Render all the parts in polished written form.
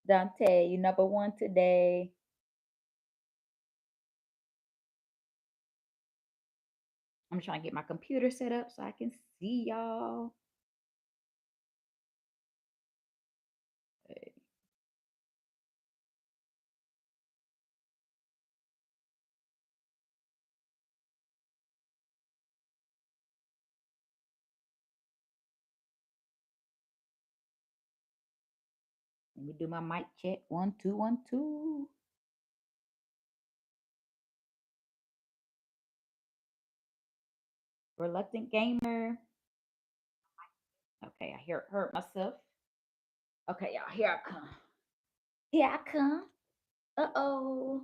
Dante, you number one today. I'm trying to get my computer set up so I can see y'all. Okay. Let me do my mic check. 1 2 1 2. Reluctant gamer. Okay, I heard myself. Okay, y'all, here I come. Here I come. Uh-oh.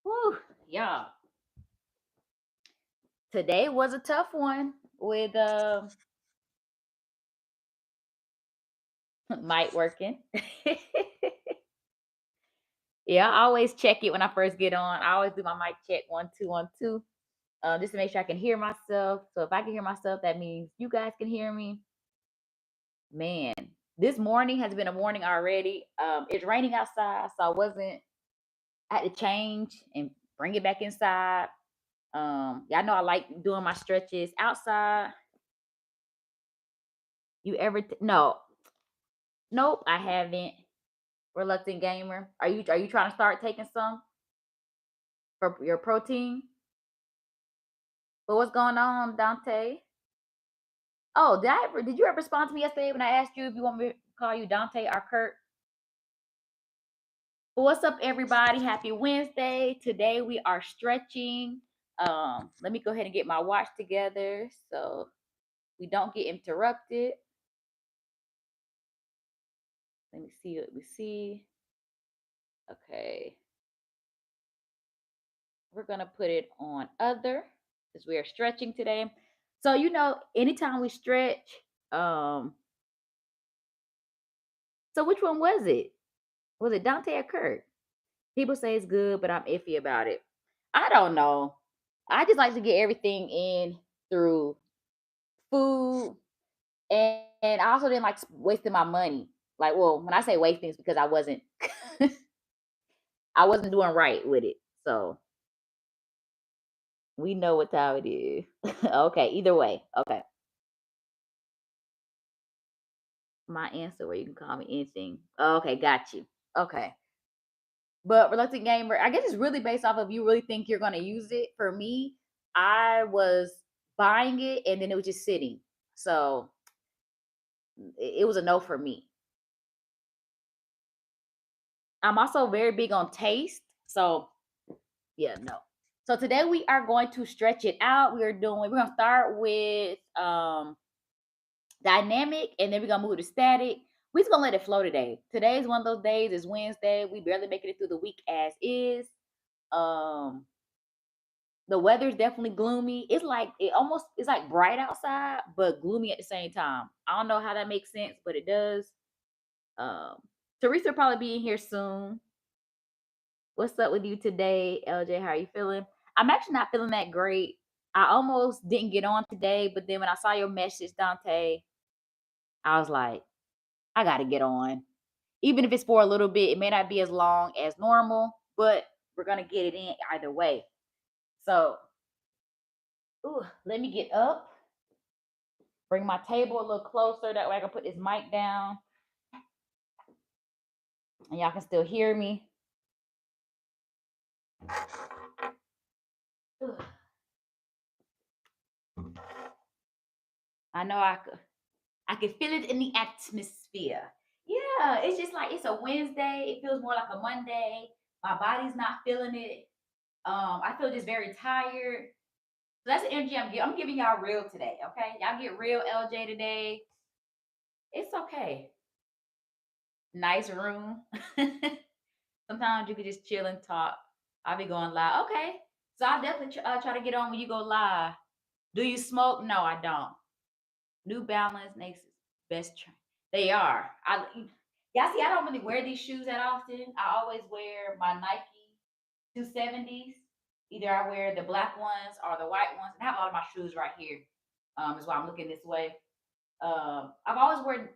Whew, y'all. Today was a tough one with mic working. Yeah, I always check it when I first get on. I always do my mic check 1 2 1 2. Just to make sure I can hear myself. So if I can hear myself, that means you guys can hear me. Man, this morning has been a morning already. It's raining outside, so I had to change and bring it back inside. Y'all know I like doing my stretches outside. You ever no, nope, I haven't. Reluctant gamer. Are you trying to start taking some for your protein? But what's going on, Dante? Oh, did you ever respond to me yesterday when I asked you if you want me to call you Dante or Kurt? What's up, everybody? Happy Wednesday. Today we are stretching. Let me go ahead and get my watch together so we don't get interrupted. Let me see what we see. Okay. We're gonna put it on other because we are stretching today. So anytime we stretch, so which one was it? Was it Dante or Kurt? People say it's good, but I'm iffy about it. I don't know. I just like to get everything in through food, and I also didn't like wasting my money. Like, well, when I say wasting, it's because I wasn't, I wasn't doing right with it. So we know what time it is. Okay, either way. Okay, my answer where you can call me anything. Okay, got you. Okay. But reluctant gamer, I guess it's really based off of you really think you're gonna use it. For me, I was buying it and then it was just sitting. So it was a no for me. I'm also very big on taste. So yeah, no. So today we are going to stretch it out. We're gonna start with dynamic and then we're gonna move to static. We're just gonna let it flow today. Today's one of those days, it's Wednesday. We barely making it through the week as is. Um the weather's definitely gloomy. It's like bright outside, but gloomy at the same time. I don't know how that makes sense, but it does. Um Teresa will probably be in here soon. What's up with you today, LJ? How are you feeling? I'm actually not feeling that great. I almost didn't get on today, but then when I saw your message, Dante, I was like, I gotta get on. Even if it's for a little bit, it may not be as long as normal, but we're gonna get it in either way. So, let me get up, bring my table a little closer. That way I can put this mic down and y'all can still hear me. Ugh. I know I can feel it in the atmosphere. Yeah, it's just like it's a Wednesday. It feels more like a Monday. My body's not feeling it. I feel just very tired. So that's the energy I'm giving y'all real today. Okay, y'all get real, LJ today. It's okay. Nice room. Sometimes you can just chill and talk. I'll be going live. Okay, so I'll definitely try to get on when you go live. Do you smoke? No, I don't. New Balance makes best. They are. Y'all see, I don't really wear these shoes that often. I always wear my Nike 270s. Either I wear the black ones or the white ones. And I have a lot of my shoes right here. Is why I'm looking this way. I've always worn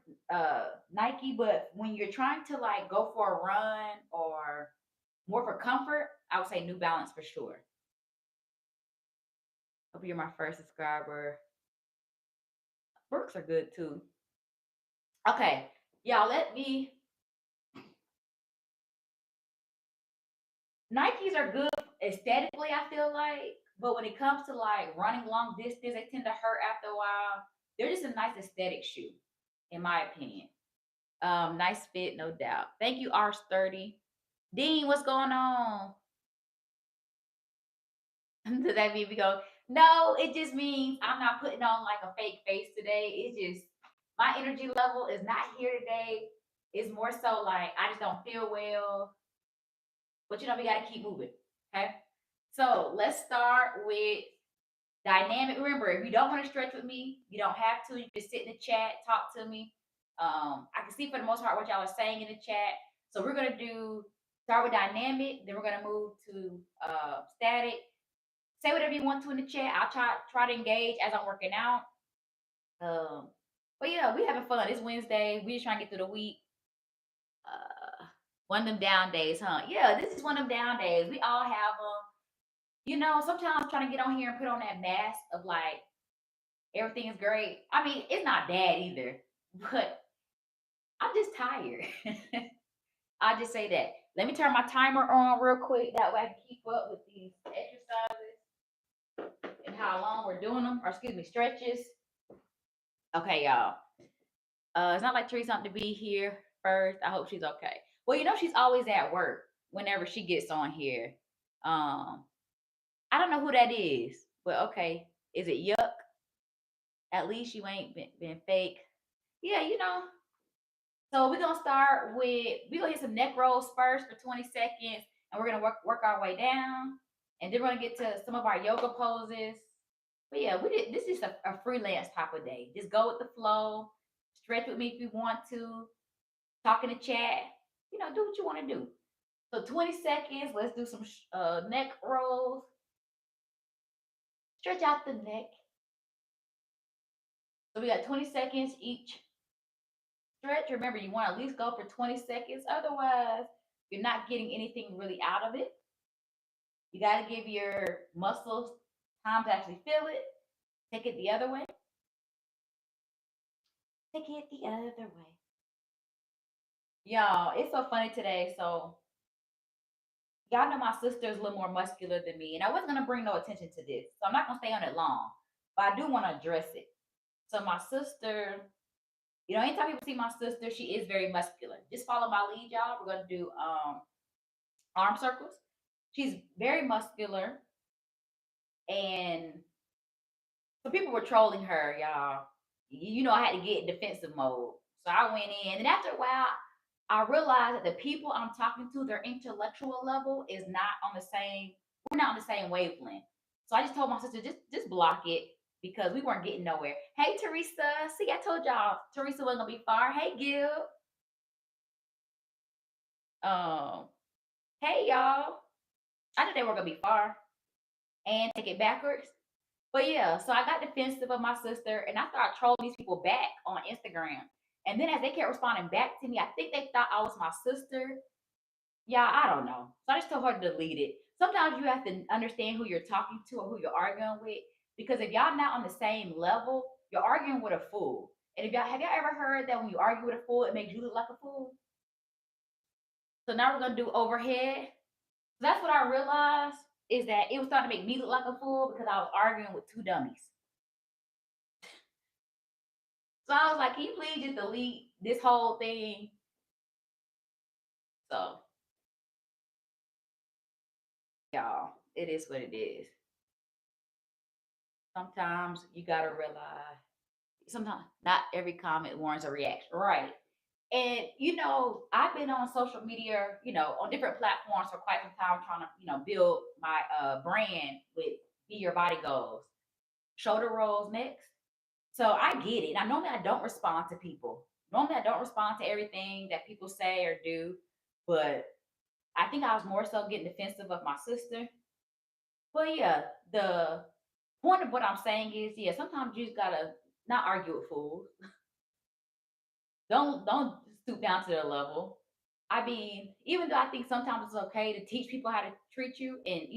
Nike, but when you're trying to like go for a run or more for comfort, I would say New Balance for sure. Hope you're my first subscriber. Brooks are good too. Okay, y'all, let me. Nikes are good aesthetically, I feel like, but when it comes to like running long distance, they tend to hurt after a while. They're just a nice aesthetic shoe, in my opinion. Nice fit, no doubt. Thank you, R30. Dean, what's going on? Does that mean we go? No, it just means I'm not putting on like a fake face today. It's just my energy level is not here today. It's more so like I just don't feel well. But we gotta keep moving. Okay. So let's start with dynamic. Remember, if you don't want to stretch with me, you don't have to. You can sit in the chat, talk to me. I can see for the most part what y'all are saying in the chat. So we're gonna do start with dynamic, then we're gonna move to static. Say whatever you want to in the chat. I'll try to engage as I'm working out. Um, but yeah, we having fun. It's Wednesday. We just trying to get through the week. One of them down days, huh? Yeah, this is one of them down days. We all have them. Sometimes trying to get on here and put on that mask of like everything is great. I mean, it's not bad either, but I'm just tired. I'll just say that. Let me turn my timer on real quick. That way I can keep up with these exercises and how long we're doing them, or excuse me, stretches. Okay, y'all. It's not like Teresa to be here first. I hope she's okay. Well, she's always at work whenever she gets on here. Um, I don't know who that is, but okay. Is it Yuck? At least you ain't been fake. Yeah, So we're gonna start with we're gonna hit some neck rolls first for 20 seconds, and we're gonna work our way down, and then we're gonna get to some of our yoga poses. But yeah, we did this is a freelance type of day. Just go with the flow, stretch with me if you want to, talk in the chat, do what you want to do. So 20 seconds, let's do some neck rolls. Stretch out the neck. So we got 20 seconds each stretch. Remember, you want to at least go for 20 seconds. Otherwise, you're not getting anything really out of it. You got to give your muscles time to actually feel it. Take it the other way. Take it the other way. Y'all, it's so funny today. So, y'all know my sister is a little more muscular than me, and I wasn't going to bring no attention to this. So, I'm not going to stay on it long, but I do want to address it. So, my sister, anytime people see my sister, she is very muscular. Just follow my lead, y'all. We're going to do arm circles. She's very muscular, and so people were trolling her, y'all. I had to get in defensive mode. So I went in, and after a while, I realized that the people I'm talking to, their intellectual level is not on the same. We're not on the same wavelength. So I just told my sister, just block it because we weren't getting nowhere. Hey Teresa, see, I told y'all Teresa wasn't gonna be far. Hey Gil. Um, hey y'all. I knew they were gonna be far and take it backwards. But yeah, so I got defensive of my sister and I started trolling these people back on Instagram. And then as they kept responding back to me, I think they thought I was my sister. Yeah, I don't know. So I just told her to delete it. Sometimes you have to understand who you're talking to or who you're arguing with. Because if y'all not on the same level, you're arguing with a fool. And if y'all have y'all ever heard that when you argue with a fool, it makes you look like a fool? So now we're gonna do overhead. That's what I realized is that it was starting to make me look like a fool because I was arguing with two dummies. So I was like, can you please just delete this whole thing? So, y'all, it is what it is. Sometimes you gotta realize, sometimes not every comment warrants a reaction, right? And I've been on social media, on different platforms for quite some time, trying to, build my brand with Be Your Body Goals, shoulder rolls next. So I get it. Now, normally I don't respond to people. Normally I don't respond to everything that people say or do, but I think I was more so getting defensive of my sister. But yeah, the point of what I'm saying is, yeah, sometimes you just gotta not argue with fools. Don't stoop down to their level. I mean, even though I think sometimes it's okay to teach people how to treat you and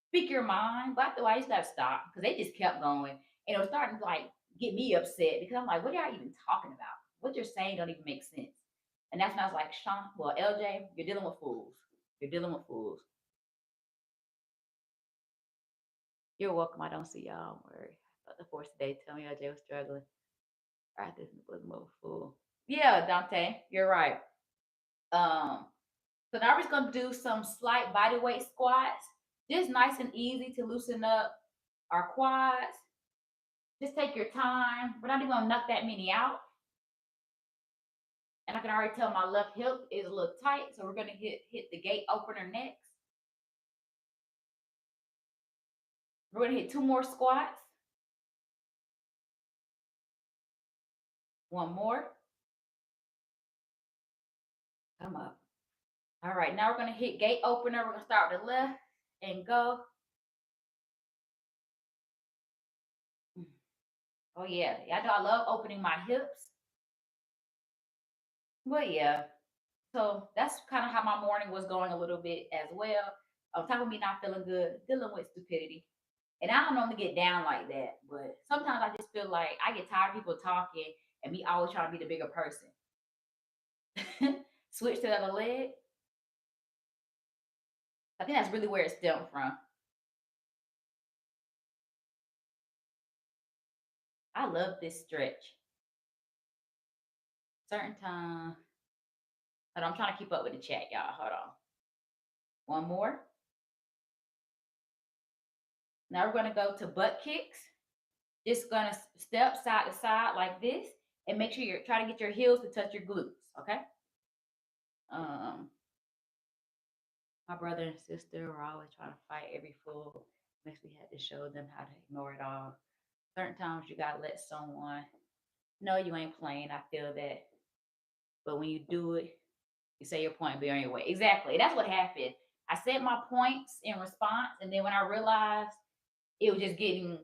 speak your mind, but after a while you just gotta stop because they just kept going and it was starting to like get me upset because I'm like, what are y'all even talking about? What you're saying don't even make sense. And that's when I was like, Sean, well, LJ, you're dealing with fools. You're dealing with fools. You're welcome. I don't see y'all. Don't worry. But the force today tell me LJ was struggling. All right, this was more fool. Yeah, Dante, you're right. Um, so now we're just gonna do some slight body weight squats. Just nice and easy to loosen up our quads. Just take your time. We're not even gonna knock that many out. And I can already tell my left hip is a little tight, so we're gonna hit the gate opener next. We're gonna hit 2 more squats. One more. Come up. All right, now we're gonna hit gate opener. We're gonna start with the left and go. Oh yeah, I know I love opening my hips. But yeah, so that's kind of how my morning was going a little bit as well. On top of me not feeling good, dealing with stupidity. And I don't normally get down like that, but sometimes I just feel like I get tired of people talking and me always trying to be the bigger person. Switch to the other leg. I think that's really where it stemmed from. I love this stretch. Certain time. Hold on, I'm trying to keep up with the chat, y'all. Hold on. One more. Now we're gonna go to butt kicks. Just gonna step side to side like this, and make sure you're trying to get your heels to touch your glutes. Okay. Um, my brother and sister were always trying to fight every fool. Makes me had to show them how to ignore it all. Certain times you gotta let someone know you ain't playing. I feel that, but when you do it, you say your point, be on your way. Exactly. That's what happened. I said my points in response, and then when I realized it was just getting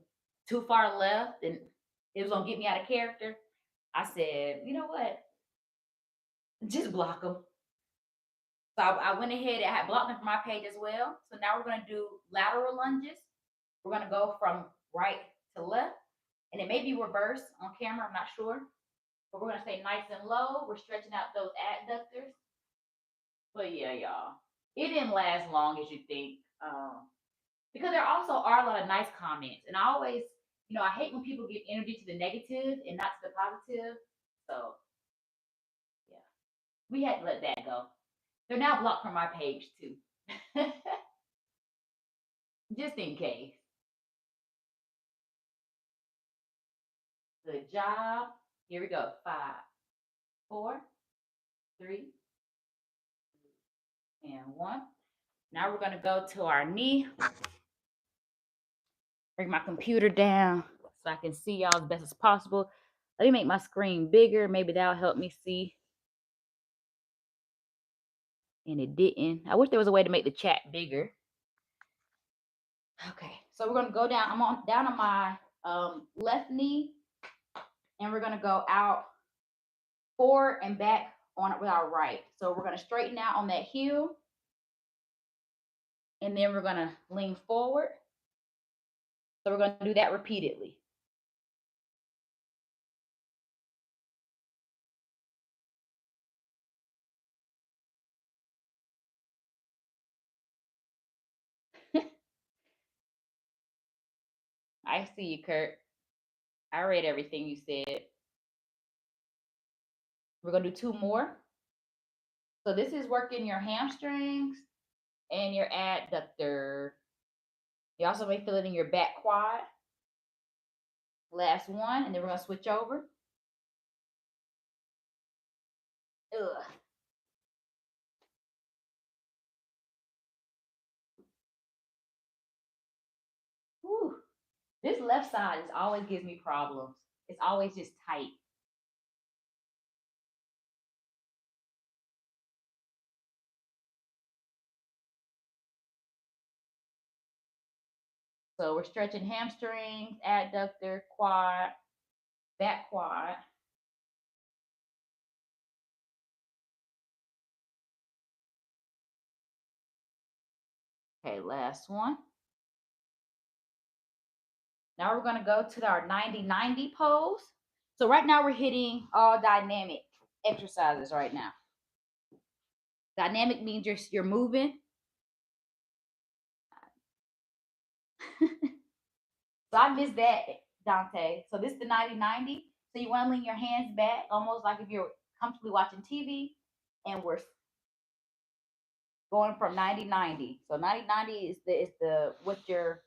too far left and it was gonna get me out of character, I said, you know what? Just block them. So I went ahead and I had blocked them from my page as well. So now we're gonna do lateral lunges. We're gonna go from right to left, and it may be reversed on camera. I'm not sure, but we're gonna stay nice and low. We're stretching out those adductors. But yeah, y'all, it didn't last long as you think, because there also are a lot of nice comments, and I always, I hate when people give energy to the negative and not to the positive. So yeah, we had to let that go. They're now blocked from my page too, just in case. Good job. Here we go. 5, 4, 3, and 1. Now we're gonna go to our knee. Bring my computer down so I can see y'all as best as possible. Let me make my screen bigger. Maybe that'll help me see. And it didn't. I wish there was a way to make the chat bigger. Okay, so we're gonna go down. I'm down on my left knee, and we're gonna go out forward and back on it with our right. So we're gonna straighten out on that heel, and then we're gonna lean forward. So we're gonna do that repeatedly. I see you, Kurt. I read everything you said. We're gonna do 2 more. So this is working your hamstrings and your adductor. You also may feel it in your back quad. Last one, and then we're gonna switch over. Ugh. Whew. This left side is always gives me problems. It's always just tight. So we're stretching hamstrings, adductor, quad. back quad. Okay, last one. Now we're gonna go to our 90-90 pose. So right now we're hitting all dynamic exercises right now. Dynamic means you're moving. So I missed that, Dante. So this is the 90-90. So you want to lean your hands back, almost like if you're comfortably watching TV, and we're going from 90-90. So 90-90 is the what your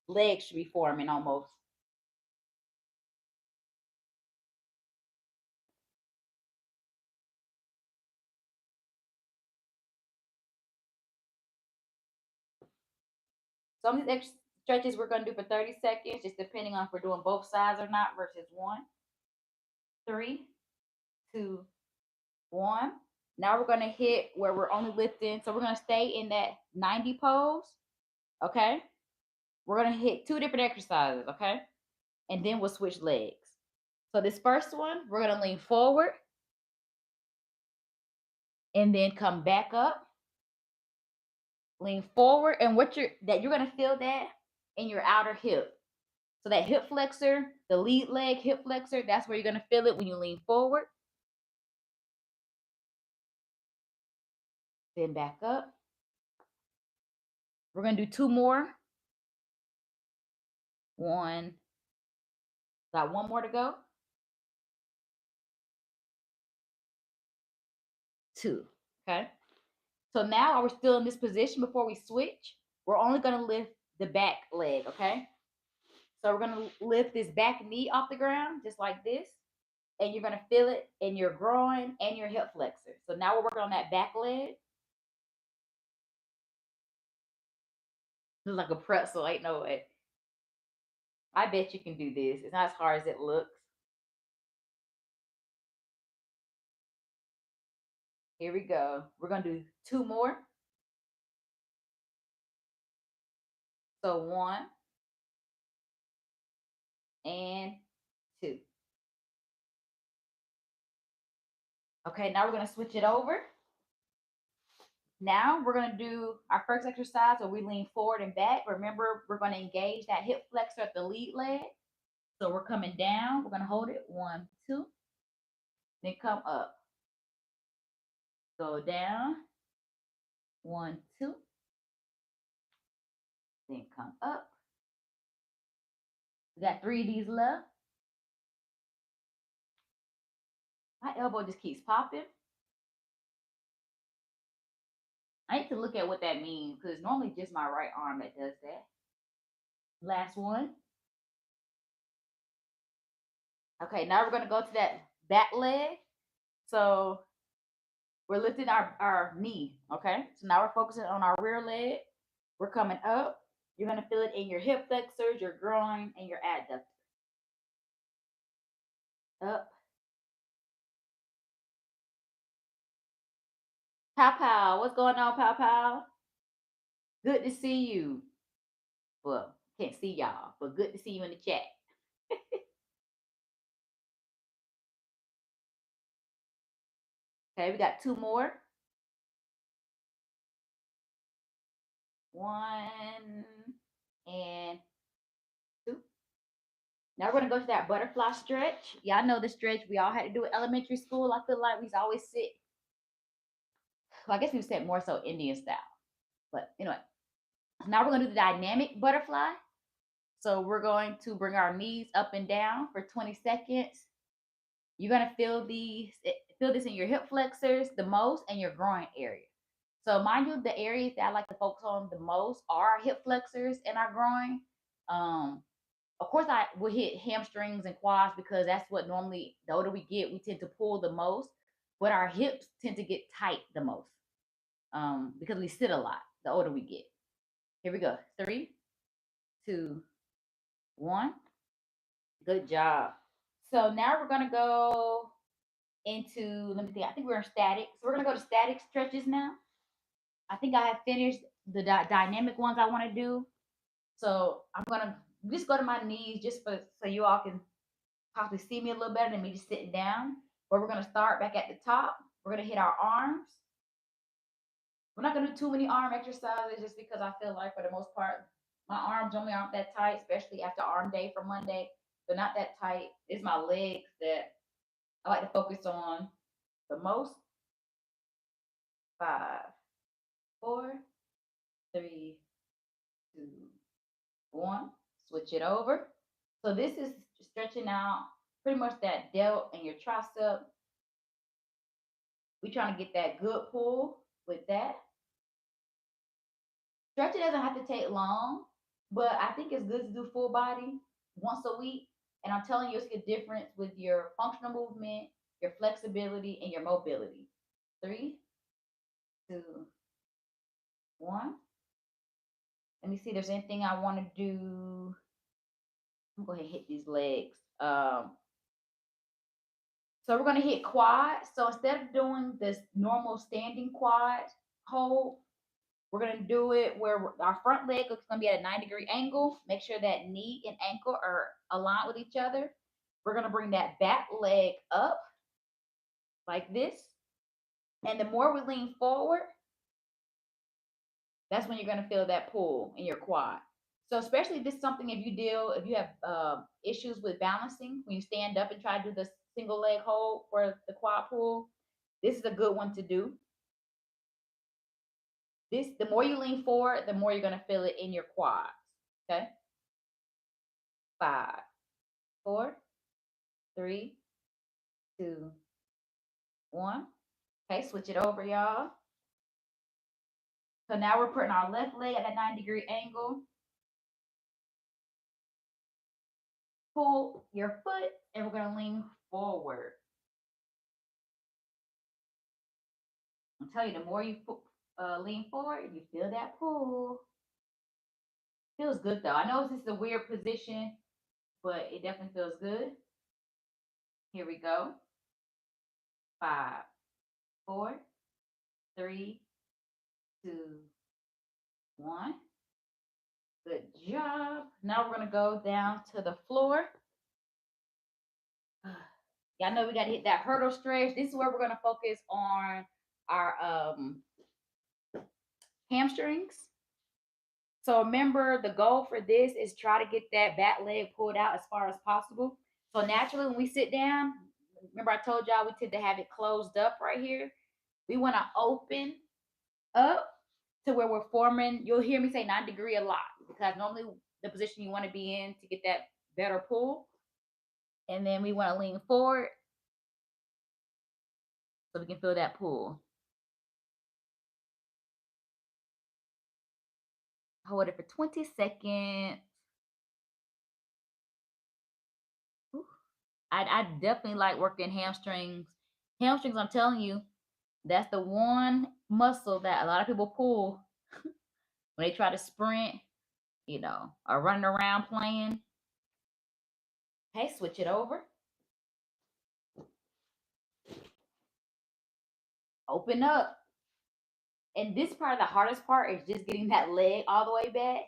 legs should be forming almost. Some of these extra stretches we're going to do for 30 seconds, just depending on if we're doing both sides or not, versus 1, 3, 2, 1. Now we're going to hit where we're only lifting. So we're going to stay in that 90 pose. Okay. We're going to hit 2 different exercises. Okay. And then we'll switch legs. So this first one, we're going to lean forward and then come back up. Lean forward. And you're going to feel that in your outer hip. So that hip flexor, the lead leg hip flexor, that's where you're going to feel it when you lean forward. Then back up. We're going to do 2 more. 1. Got 1 more to go. 2. Okay. So now we're still in this position before we switch. We're only going to lift the back leg. Okay. So we're going to lift this back knee off the ground, just like this. And you're going to feel it in your groin and your hip flexor. So now we're working on that back leg. It's like a pretzel, ain't no way. I bet you can do this. It's not as hard as it looks. Here we go. We're going to do 2 more. So 1 and 2. Okay, now we're going to switch it over. Now we're going to do our first exercise where we lean forward and back. Remember, we're going to engage that hip flexor at the lead leg. So we're coming down. We're going to hold it. 1, 2. Then come up. Go down. 1, 2. Then come up. We got 3 of these left. My elbow just keeps popping. I need to look at what that means because it's normally just my right arm that does that. Last one. Okay, now we're going to go to that back leg. So we're lifting our knee. Okay, so now we're focusing on our rear leg. We're coming up. You're going to feel it in your hip flexors, your groin, and your adductor. Up. Pow pow. What's going on, pow pow? Good to see you. Well, can't see y'all, but good to see you in the chat. Okay, we got 2 more. 1 and 2. Now we're going to go to that butterfly stretch. Y'all know the stretch. We all had to do in elementary school. I feel like we always sit. Well, I guess we said more so Indian style. But anyway, now we're going to do the dynamic butterfly. So we're going to bring our knees up and down for 20 seconds. You're going to feel this in your hip flexors the most and your groin area. So mind you, the areas that I like to focus on the most are our hip flexors and our groin. Of course, I will hit hamstrings and quads because that's what normally, the older we get, we tend to pull the most, but our hips tend to get tight the most because we sit a lot the older we get. Here we go. 3, 2, 1. Good job. So now we're going to go into, let me see, I think we're in static. So we're going to go to static stretches now. I think I have finished the dynamic ones I want to do. So I'm going to just go to my knees just so you all can possibly see me a little better than me just sitting down. But we're gonna start back at the top. We're gonna hit our arms. We're not gonna do too many arm exercises just because I feel like for the most part, my arms only aren't that tight, especially after arm day for Monday. They're not that tight. It's my legs that I like to focus on the most. 5, 4, 3, 2, 1. Switch it over. So this is stretching out pretty much that delt and your tricep. We're trying to get that good pull with that. Stretching doesn't have to take long, but I think it's good to do full body once a week. And I'm telling you, it's a difference with your functional movement, your flexibility, and your mobility. 3, 2, 1. Let me see if there's anything I want to do. I'm going to go ahead and hit these legs. So we're going to hit quad. So instead of doing this normal standing quad hold, we're going to do it where our front leg is going to be at a 90-degree angle. Make sure that knee and ankle are aligned with each other. We're going to bring that back leg up like this. And the more we lean forward, that's when you're going to feel that pull in your quad. So especially if this is something, if you have issues with balancing, when you stand up and try to do the single leg hold for the quad pull, this is a good one to do. The more you lean forward, the more you're going to feel it in your quads. Okay. 5, 4, 3, 2, 1. Okay, switch it over, y'all. So now we're putting our left leg at a 90-degree angle. Pull your foot, and we're going to lean forward. I'm telling you, the more you lean forward, you feel that pull. Feels good though. I know this is a weird position, but it definitely feels good. Here we go. 5, 4, 3, 2, 1. Good job. Now we're going to go down to the floor. Y'all know we got to hit that hurdle stretch. This is where we're going to focus on our hamstrings. So remember, the goal for this is try to get that back leg pulled out as far as possible. So naturally, when we sit down, remember I told y'all we tend to have it closed up right here. We want to open up to where we're forming. You'll hear me say 90-degree a lot because normally the position you want to be in to get that better pull. And then we want to lean forward so we can feel that pull. Hold it for 20 seconds. I definitely like working hamstrings. Hamstrings, I'm telling you, that's the one muscle that a lot of people pull when they try to sprint, or running around playing. Okay, switch it over. Open up. And this part, the hardest part, is just getting that leg all the way back.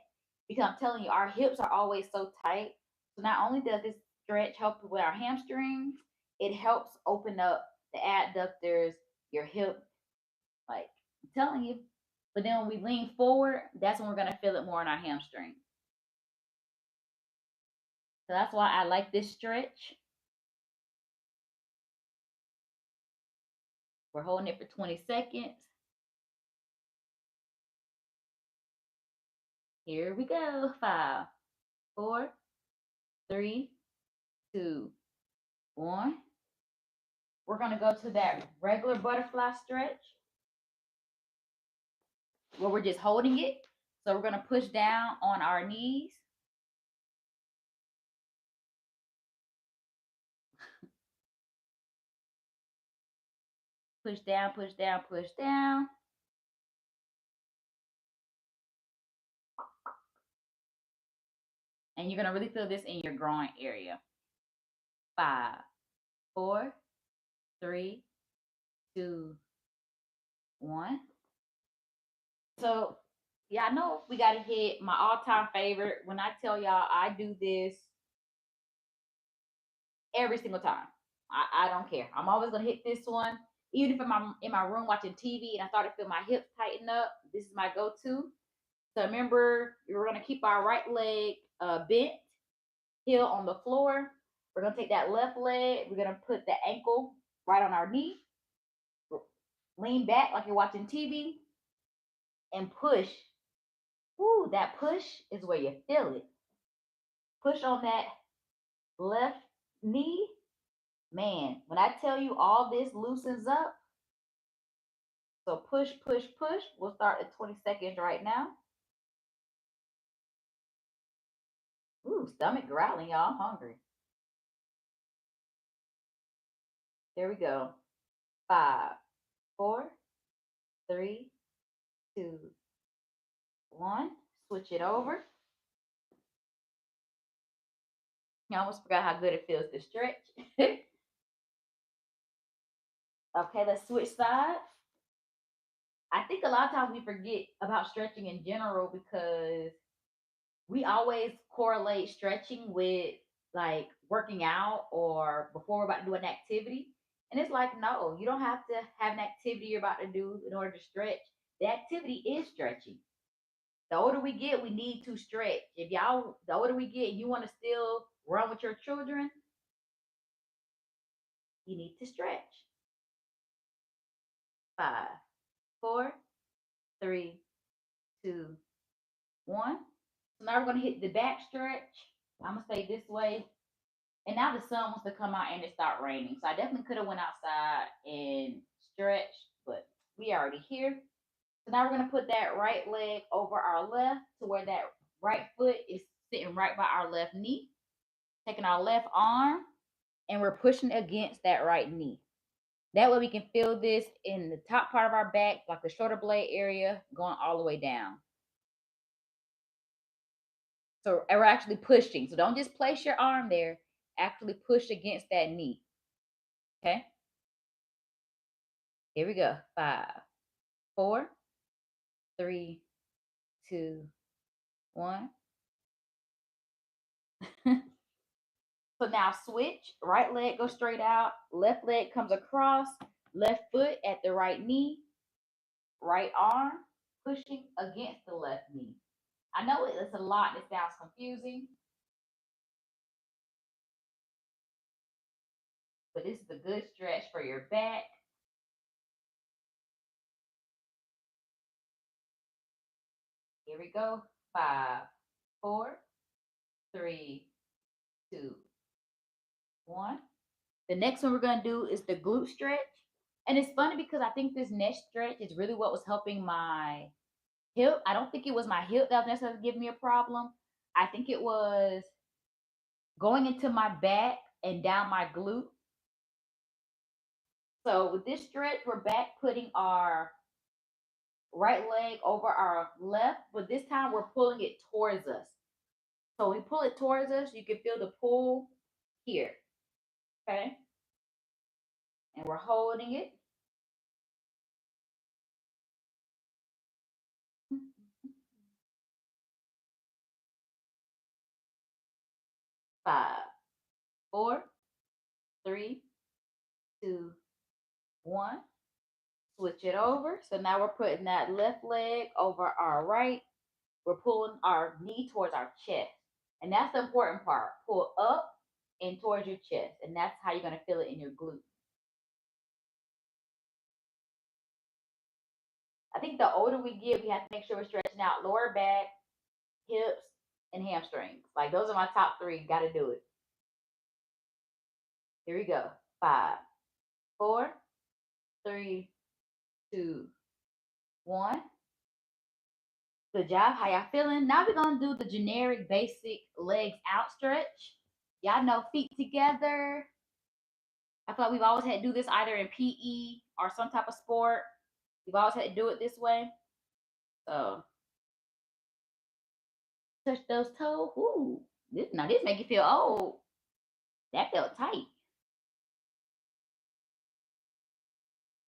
Because I'm telling you, our hips are always so tight. So not only does this stretch help with our hamstrings, it helps open up the adductors, your hip. Like, I'm telling you. But then when we lean forward, that's when we're going to feel it more in our hamstring. So that's why I like this stretch. We're holding it for 20 seconds. Here we go. 5, 4, 3, 2, 1. We're going to go to that regular butterfly stretch where we're just holding it. So we're going to push down on our knees. Push down, push down, push down. And you're going to really feel this in your groin area. 5, 4, 3, 2, 1. So, yeah, I know we got to hit my all-time favorite. When I tell y'all I do this every single time. I don't care. I'm always gonna hit this one. Even if I'm in my room watching TV and I start to feel my hips tighten up, this is my go-to. So remember, we're gonna keep our right leg bent, heel on the floor. We're gonna take that left leg. We're gonna put the ankle right on our knee. Lean back like you're watching TV and push. Ooh, that push is where you feel it. Push on that left knee. Man, when I tell you all this loosens up, so push, push, push. We'll start at 20 seconds right now. Ooh, stomach growling, y'all. I'm hungry. Here we go. 5, 4, 3, 2, 1. Switch it over. I almost forgot how good it feels to stretch. Okay, let's switch sides. I think a lot of times we forget about stretching in general because we always correlate stretching with like working out or before we're about to do an activity. And it's like, no, you don't have to have an activity you're about to do in order to stretch. The activity is stretching. The older we get, we need to stretch. If y'all, the older we get, you want to still run with your children, you need to stretch. 5, 4, 3, 2, 1. So now we're going to hit the back stretch. I'm going to stay this way. And now the sun wants to come out and it start raining. So I definitely could have went outside and stretched, but we already here. So now we're going to put that right leg over our left to where that right foot is sitting right by our left knee. Taking our left arm and we're pushing against that right knee. That way we can feel this in the top part of our back, like the shoulder blade area, going all the way down. So we're actually pushing. So don't just place your arm there. Actually push against that knee. Okay. Here we go. 5, 4, 3, 2, 1. So now switch. Right leg goes straight out. Left leg comes across. Left foot at the right knee. Right arm pushing against the left knee. I know it's a lot. It sounds confusing. But this is a good stretch for your back. Here we go. 5, 4, 3, 2, 1. The next one we're going to do is the glute stretch. And it's funny because I think this next stretch is really what was helping my hip. I don't think it was my hip that was necessarily giving me a problem. I think it was going into my back and down my glute. So with this stretch, we're back putting our right leg over our left, but this time we're pulling it towards us. So we pull it towards us, you can feel the pull here. Okay. And we're holding it. 5, 4, 3, 2, 1. Switch it over. So now we're putting that left leg over our right. We're pulling our knee towards our chest. And that's the important part. Pull up and towards your chest. And that's how you're going to feel it in your glute. I think the older we get, we have to make sure we're stretching out lower back, hips, and hamstrings. Like those are my top 3. Got to do it. Here we go. 5, 4, 3, 2, 1. Good job. How y'all feeling? Now we're going to do the generic basic legs out stretch. Y'all know feet together. I feel like we've always had to do this either in PE or some type of sport. We've always had to do it this way. So touch those toes. Ooh, this make you feel old. That felt tight.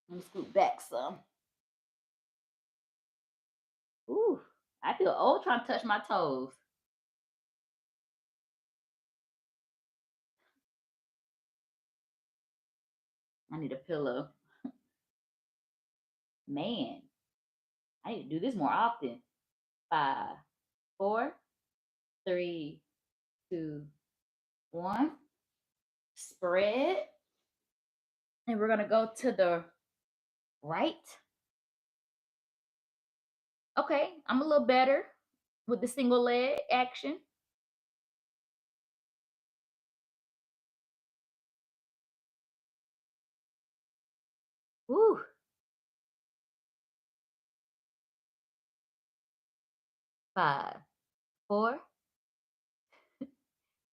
Let me scoot back some. Ooh, I feel old trying to touch my toes. I need a pillow. Man, I need to do this more often. 5, 4, 3, 2, 1. Spread. And we're gonna go to the right. Okay, I'm a little better with the single leg action. Woo. 5, 4,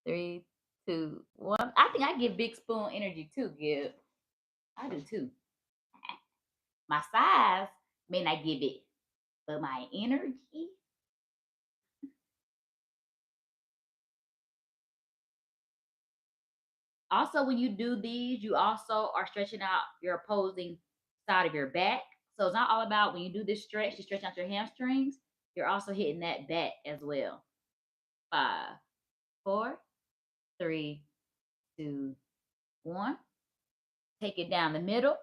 3, 2, 1. I think I give big spoon energy too, Gib. I do too. My size may not give it, but my energy. Also, when you do these, you also are stretching out your opposing side of your back. So it's not all about when you do this stretch, you stretch out your hamstrings. You're also hitting that back as well. 5, 4, 3, 2, 1. Take it down the middle.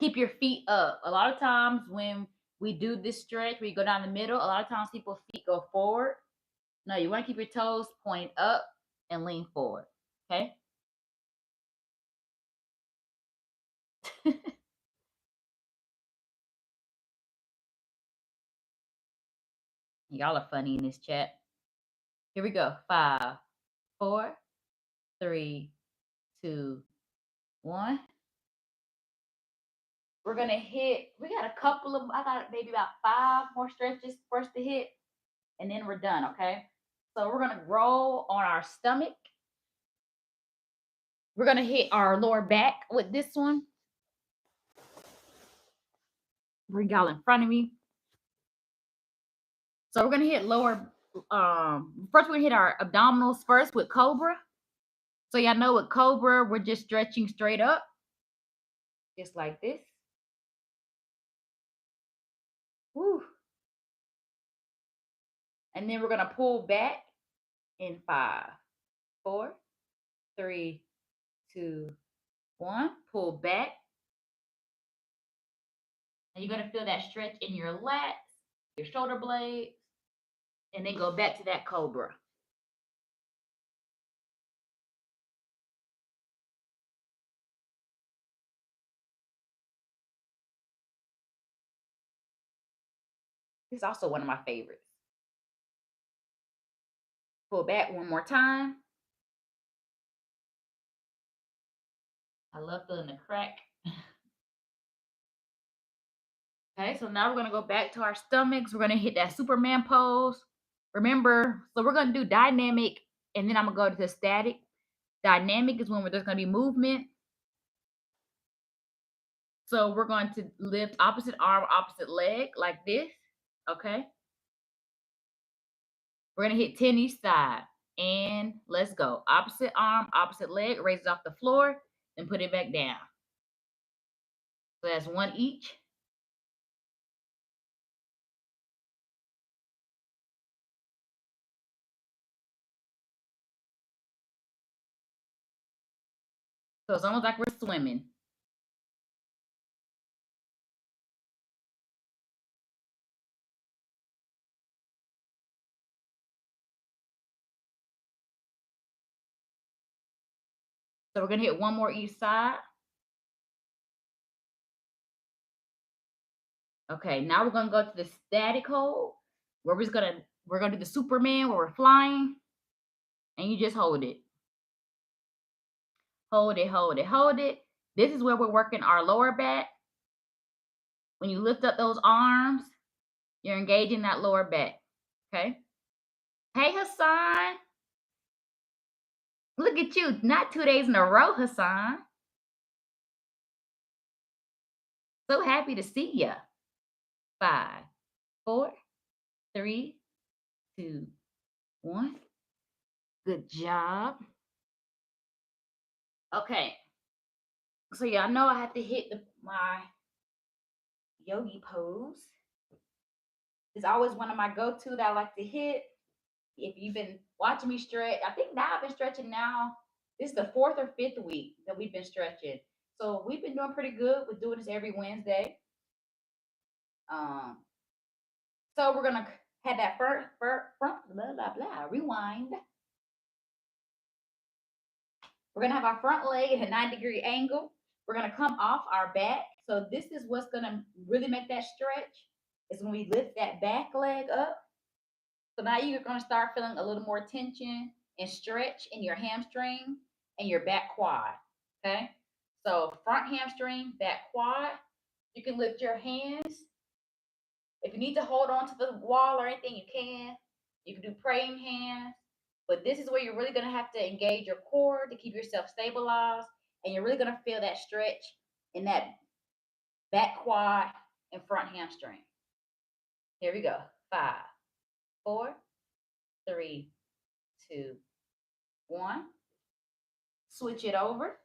Keep your feet up. A lot of times when we do this stretch, we go down the middle. A lot of times people's feet go forward. No, you want to keep your toes pointed up and lean forward. Okay. Y'all are funny in this chat. Here we go. 5, 4, 3, 2, 1. We're gonna hit. We got a couple of. I got maybe about 5 more stretches for us to hit, and then we're done. Okay. So we're gonna roll on our stomach. We're gonna hit our lower back with this one. Bring y'all in front of me. So we're gonna hit lower. First we're gonna hit our abdominals first with Cobra. So y'all know with Cobra, we're just stretching straight up, just like this. Woo. And then we're gonna pull back in 5, 4, 3, 2, 1. Pull back. And you're gonna feel that stretch in your lats, your shoulder blades, and then go back to that Cobra. It's also one of my favorites. Pull back one more time. I love feeling the crack. Okay, so now we're gonna go back to our stomachs. We're gonna hit that Superman pose. Remember, so we're gonna do dynamic, and then I'm gonna go to static. Dynamic is when there's gonna be movement. So we're going to lift opposite arm, opposite leg like this. Okay. We're gonna hit 10 each side. And let's go. Opposite arm, opposite leg, raise it off the floor, and put it back down. So that's 1 each. So it's almost like we're swimming. So we're gonna hit 1 more each side. Okay, now we're gonna go to the static hold, where we're gonna do the Superman where we're flying, and you just hold it. Hold it, hold it, hold it. This is where we're working our lower back. When you lift up those arms, you're engaging that lower back. Okay. Hey, Hassan. Look at you. Not 2 days in a row, Hassan. So happy to see ya. 5, 4, 3, 2, 1. Good job. Okay. So y'all know I have to hit my yogi pose. It's always one of my go-to that I like to hit. If you've been watching me stretch, I think now I've been stretching now This is the 4th or 5th week that we've been stretching. So we've been doing pretty good with doing this every Wednesday. Um, so we're gonna have that front blah blah blah rewind. We're gonna have our front leg at a 90-degree angle. We're gonna come off our back. So this is what's gonna really make that stretch. Is when we lift that back leg up. So now you're gonna start feeling a little more tension and stretch in your hamstring and your back quad. Okay. So front hamstring, back quad. You can lift your hands. If you need to hold on to the wall or anything, you can. You can do praying hands. But this is where you're really going to have to engage your core to keep yourself stabilized. And you're really going to feel that stretch in that back quad and front hamstring. Here we go. 5, 4, 3, 2, 1. Switch it over.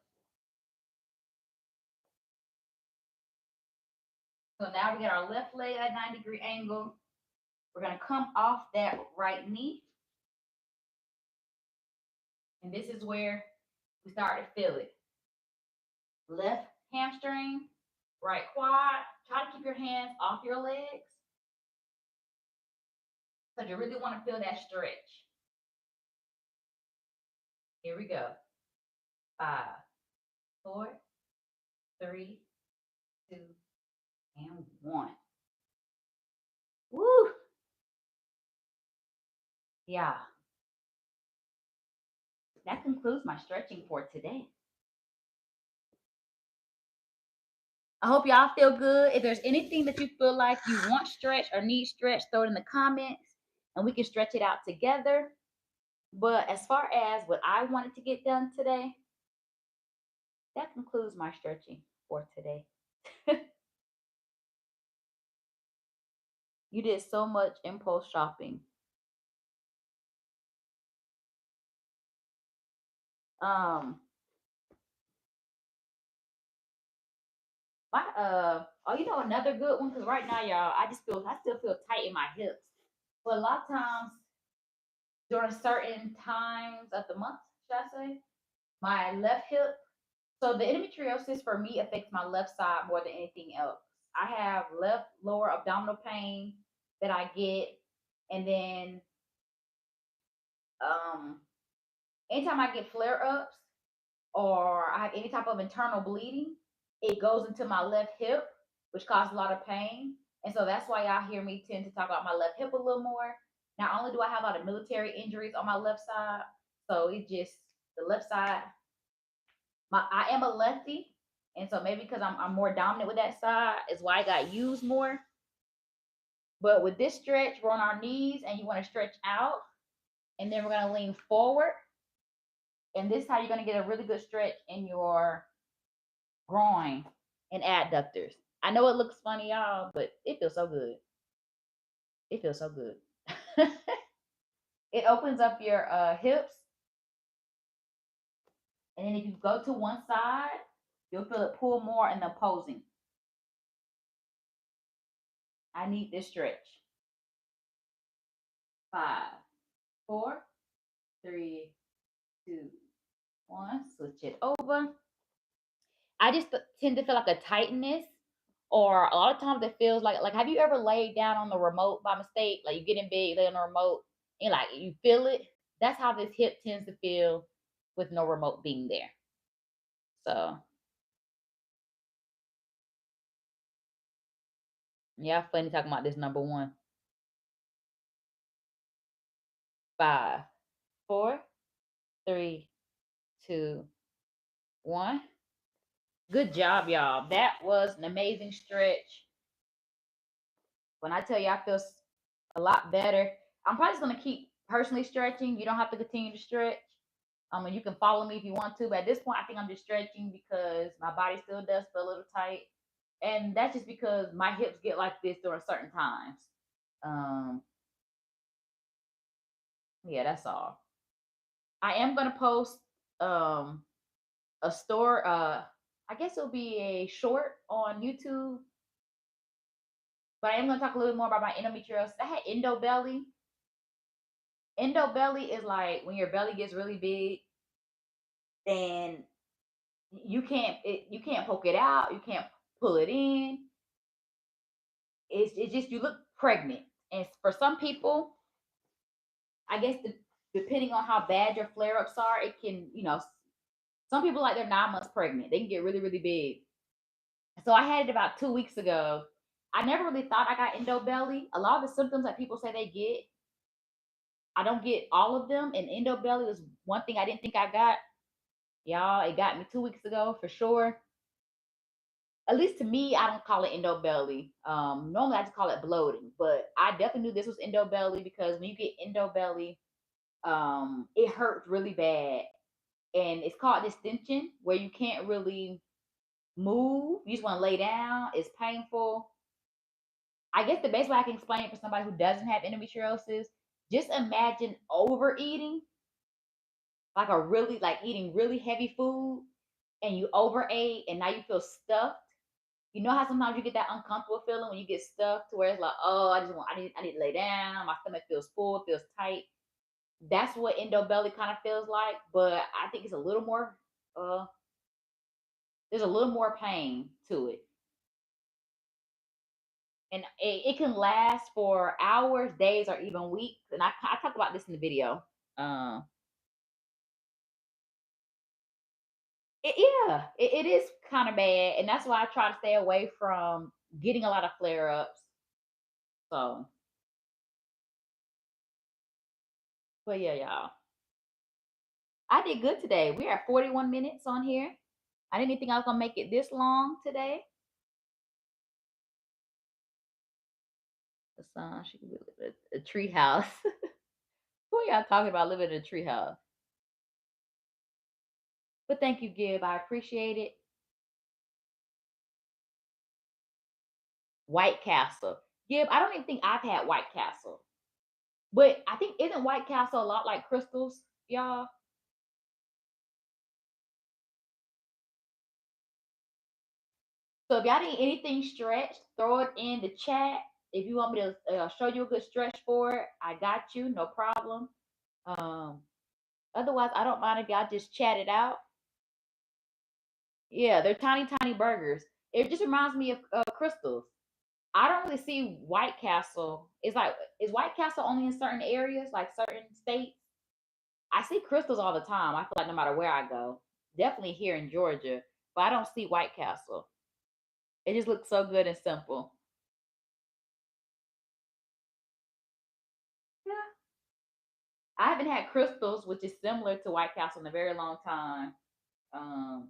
So now we got our left leg at 90-degree angle. We're going to come off that right knee. And this is where we start to feel it. Left hamstring, right quad. Try to keep your hands off your legs. Because you really want to feel that stretch. Here we go. 5, 4, 3, 2, and 1. Woo! Yeah. That concludes my stretching for today. I hope y'all feel good. If there's anything that you feel like you want stretched or need stretched, throw it in the comments and we can stretch it out together. But as far as what I wanted to get done today, that concludes my stretching for today. You did so much impulse shopping. You know another good one, because right now, y'all, I still feel tight in my hips. But a lot of times during certain times of the month, should I say, my left hip. So the endometriosis for me affects my left side more than anything else. I have left lower abdominal pain that I get, and then anytime I get flare ups or I have any type of internal bleeding, it goes into my left hip, which causes a lot of pain. And so that's why y'all hear me tend to talk about my left hip a little more. Not only do I have a lot of military injuries on my left side, so it's just the left side. I am a lefty, and so maybe because I'm more dominant with that side is why I got used more. But with this stretch, we're on our knees, and you want to stretch out, and then we're gonna lean forward. And this is how you're gonna get a really good stretch in your groin and adductors. I know it looks funny, y'all, but it feels so good. It feels so good. It opens up your hips. And then if you go to one side, you'll feel it pull more in the opposing. I need this stretch. 5, 4, 3, 2, 1. Switch it over. I just tend to feel like a tightness, or a lot of times it feels like have you ever laid down on the remote by mistake? Like you get in bed, you lay on the remote, and like you feel it. That's how this hip tends to feel with no remote being there. So yeah, funny talking about this number one. 5, 4, 3, 2, 1. Good job, y'all. That was an amazing stretch. When I tell you I feel a lot better, I'm probably just gonna keep personally stretching. You don't have to continue to stretch. And you can follow me if you want to, but at this point, I think I'm just stretching because my body still does feel a little tight, and that's just because my hips get like this during certain times. Yeah, that's all. I am gonna post a store. I guess it'll be a short on YouTube, but I am gonna talk a little bit more about my endometriosis. I had endo belly. Endo belly is like when your belly gets really big and you can't poke it out, you can't pull it in. It's just you look pregnant. And for some people, I guess depending on how bad your flare ups are, it can, some people like they're 9 months pregnant. They can get really, really big. So I had it about 2 weeks ago. I never really thought I got endo belly. A lot of the symptoms that people say they get, I don't get all of them. And endo belly was one thing I didn't think I got. Y'all, it got me 2 weeks ago for sure. At least to me, I don't call it endo belly. Normally I just call it bloating, but I definitely knew this was endo belly because when you get endo belly, it hurts really bad, and it's called distension, where you can't really move. You just want to lay down. It's painful. I guess the best way I can explain it for somebody who doesn't have endometriosis, just imagine overeating, like eating really heavy food, and you overate, and now you feel stuffed. You know how sometimes you get that uncomfortable feeling when you get stuffed, to where it's like, oh, I need to lay down. My stomach feels full, feels tight. That's what endo belly kind of feels like, but I think it's a little more. Uh, there's a little more pain to it, and it can last for hours, days, or even weeks. And I talked about this in the video. Um, yeah, it is kind of bad, and that's why I try to stay away from getting a lot of flare ups. So, but yeah, y'all, I did good today. We're at 41 minutes on here. I didn't think I was gonna make it this long today. The sun, she could live in a tree house. Who y'all talking about living in a tree house? But thank you, Gib. I appreciate it. White Castle. Gib, I don't even think I've had White Castle. But I think isn't White Castle a lot like Crystals, y'all? So if y'all need anything stretched, throw it in the chat. If you want me to show you a good stretch for it, I got you, no problem. Um, Otherwise, I don't mind if y'all just chat it out. Yeah, they're tiny, tiny burgers. It just reminds me of Crystals. I don't really see White Castle. It's like, is White Castle only in certain areas, like certain states? I see Crystals all the time. I feel like no matter where I go, definitely here in Georgia, but I don't see White Castle. It just looks so good and simple. Yeah. I haven't had Crystals, which is similar to White Castle, in a very long time. Um,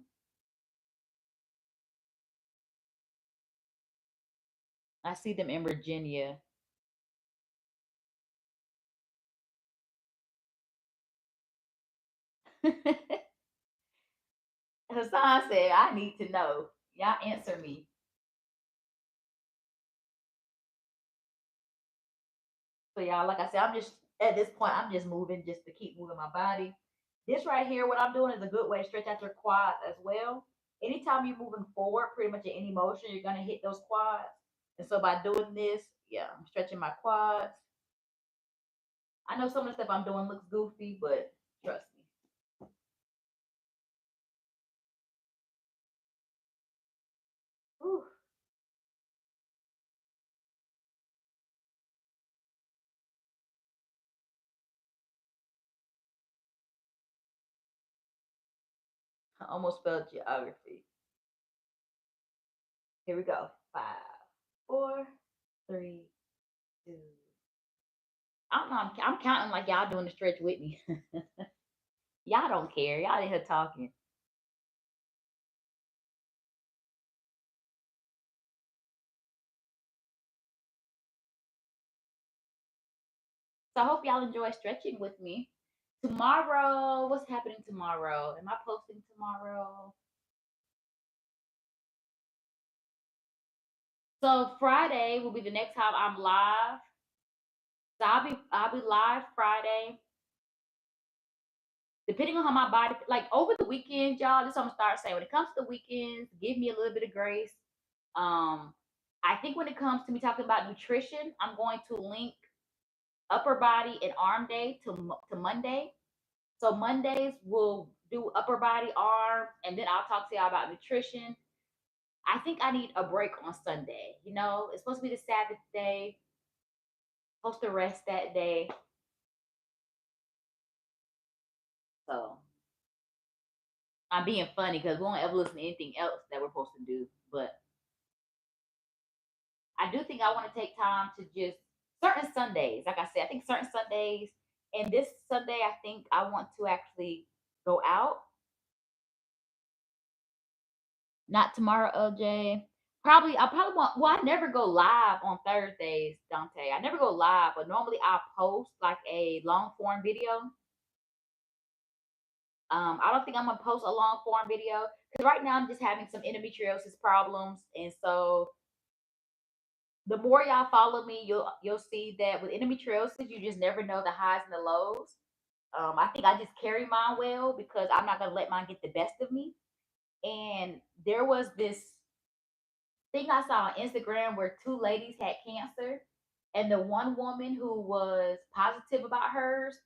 I see them in Virginia. Hassan said, I need to know. Y'all answer me. So y'all, like I said, I'm just at this point, I'm just moving just to keep moving my body. This right here, what I'm doing is a good way to stretch out your quads as well. Anytime you're moving forward, pretty much in any motion, you're gonna hit those quads. And so by doing this, yeah, I'm stretching my quads. I know some of the stuff I'm doing looks goofy, but trust me. Whew. I almost spelled geography. Here we go. 5, 4, 3, 2. I don't know. I'm counting like y'all doing the stretch with me. Y'all don't care. Y'all in here talking. So I hope y'all enjoy stretching with me. Tomorrow, what's happening tomorrow? Am I posting tomorrow? So Friday will be the next time I'm live. So I'll be live Friday. Depending on how my body, like over the weekends, y'all. This is what I'm gonna start saying. When it comes to the weekends, give me a little bit of grace. Um, I think when it comes to me talking about nutrition, I'm going to link upper body and arm day to Monday. So Mondays will do upper body, arms, and then I'll talk to y'all about nutrition. I think I need a break on Sunday. You know, it's supposed to be the Sabbath day, supposed to rest that day. So I'm being funny because we won't ever listen to anything else that we're supposed to do. But I do think I want to take time to just certain Sundays, like I said, I think certain Sundays, and this Sunday, I think I want to actually go out. Not tomorrow, LJ. Probably, I probably want. Well, I never go live on Thursdays, Dante. I never go live, but normally I post like a long form video. I don't think I'm gonna post a long form video because right now I'm just having some endometriosis problems, and so the more y'all follow me, you'll see that with endometriosis, you just never know the highs and the lows. I think I just carry mine well because I'm not gonna let mine get the best of me. And there was this thing I saw on Instagram where two ladies had cancer, and the one woman who was positive about hers,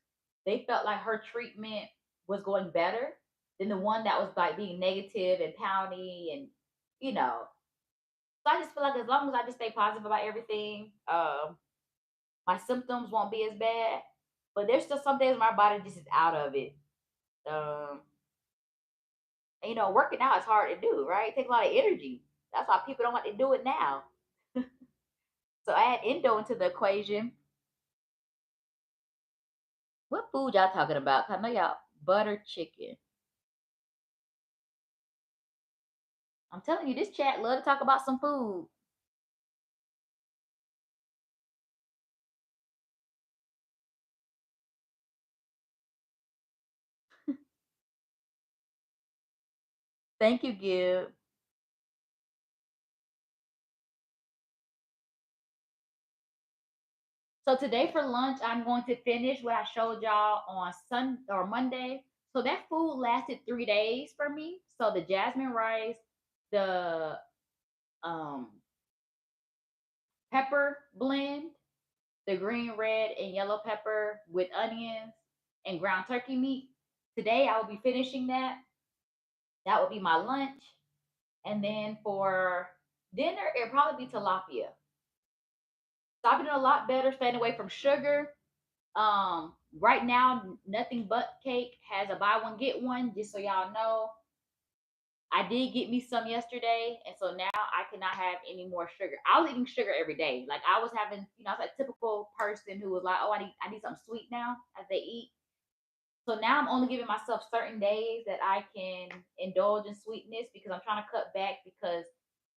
they felt like her treatment was going better than the one that was like being negative and pouty and you know. So I just feel like as long as I just stay positive about everything, my symptoms won't be as bad. But there's still some days my body just is out of it. Um, and, you know, working out is hard to do, right? It takes a lot of energy. That's why people don't like to do it now. So add endo into the equation. What food y'all talking about? 'Cause I know y'all butter chicken. I'm telling you, this chat love to talk about some food. Thank you, Gib. So today for lunch, I'm going to finish what I showed y'all on Sun or Monday. So that food lasted 3 days for me. So the jasmine rice, the um pepper blend, the green, red, and yellow pepper with onions and ground turkey meat. Today I will be finishing that. That will be my lunch. And then for dinner, it'll probably be tilapia. So I've been doing a lot better staying away from sugar. Right now, nothing but cake has a buy one get one. Just so y'all know, I did get me some yesterday, and so now I cannot have any more sugar. I was eating sugar every day. Like I was having, you know, I was a typical person who was like, "Oh, I need something sweet now," as they eat. So now I'm only giving myself certain days that I can indulge in sweetness because I'm trying to cut back because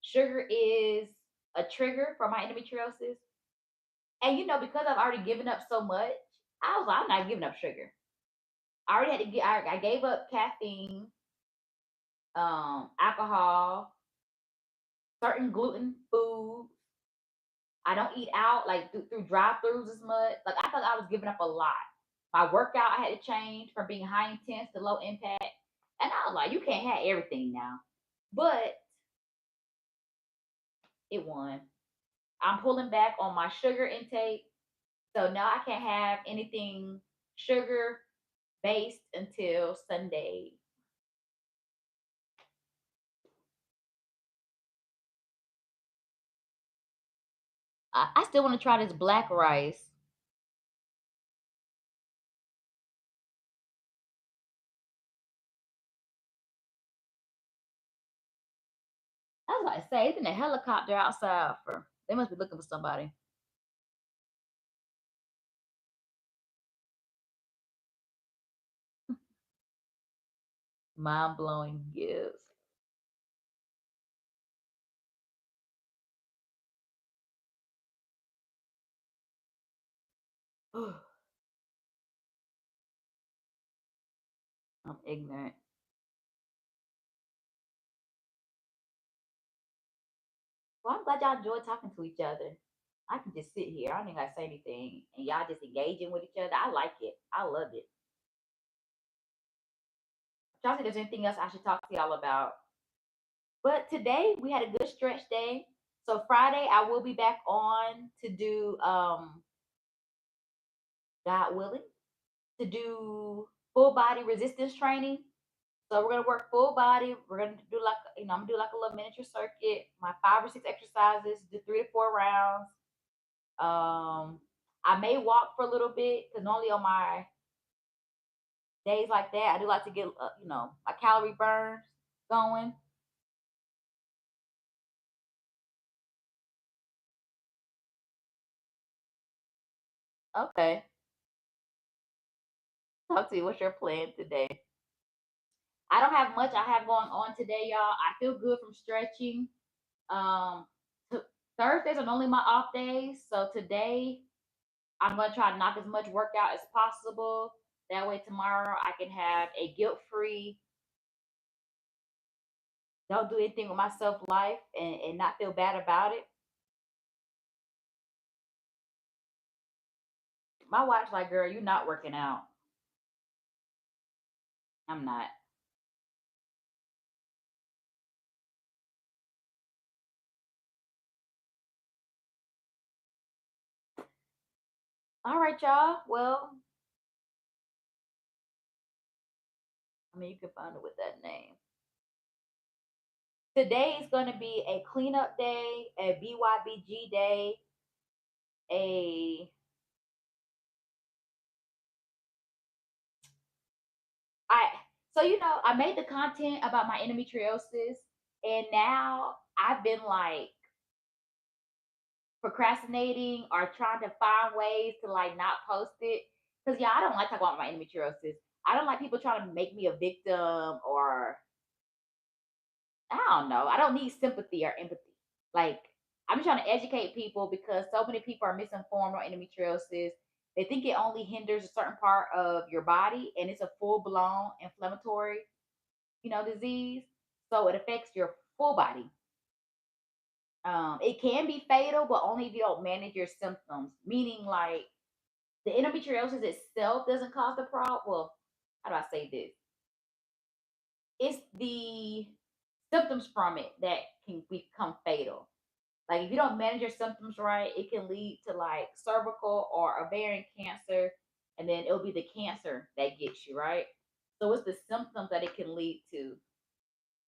sugar is a trigger for my endometriosis. And you know, because I've already given up so much, I was like, I'm not giving up sugar. I already had to get. I gave up caffeine, alcohol, certain gluten foods. I don't eat out like through drive-throughs as much. Like I thought I was giving up a lot. My workout I had to change from being high intense to low impact, and I was like, you can't have everything now. But it won. I'm pulling back on my sugar intake, so now I can't have anything sugar based until Sunday. I still want to try this black rice. I was like, say, it's in a helicopter outside for. They must be looking for somebody. Mind blowing gifts. I'm ignorant. Well, I'm glad y'all enjoy talking to each other. I can just sit here. I don't even gotta say anything, and y'all just engaging with each other. I like it. I love it. Y'all see, there's anything else I should talk to y'all about? But today we had a good stretch day. So Friday I will be back on to do God willing to do full body resistance training. So we're gonna work full body. We're gonna do like I'm gonna do like a little miniature circuit. My 5 or 6 exercises. Do 3 to 4 rounds. I may walk for a little bit because normally on my days like that, I do like to get my calorie burns going. Okay, talk to you. What's your plan today? I don't have much I have going on today, y'all. I feel good from stretching. Um, t- Thursdays are normally my off days, so today I'm gonna try to knock as much workout as possible. That way, tomorrow I can have a guilt free, don't do anything with myself life and not feel bad about it. My wife's like, girl, you're not working out. I'm not. All right, y'all. Well, I mean, you can find it with that name. Today is going to be a cleanup day, a BYBG day, a I I made the content about my endometriosis, and now I've been like procrastinating or trying to find ways to like not post it. Cause yeah, I don't like talking about my endometriosis. I don't like people trying to make me a victim or I don't know. I don't need sympathy or empathy. Like I'm trying to educate people because so many people are misinformed on endometriosis. They think it only hinders a certain part of your body and it's a full blown inflammatory, disease. So it affects your full body. It can be fatal, but only if you don't manage your symptoms. Meaning, like the endometriosis itself doesn't cause the problem. Well, how do I say this? It's the symptoms from it that can become fatal. Like if you don't manage your symptoms right, it can lead to like cervical or ovarian cancer, and then it'll be the cancer that gets you right. So it's the symptoms that it can lead to,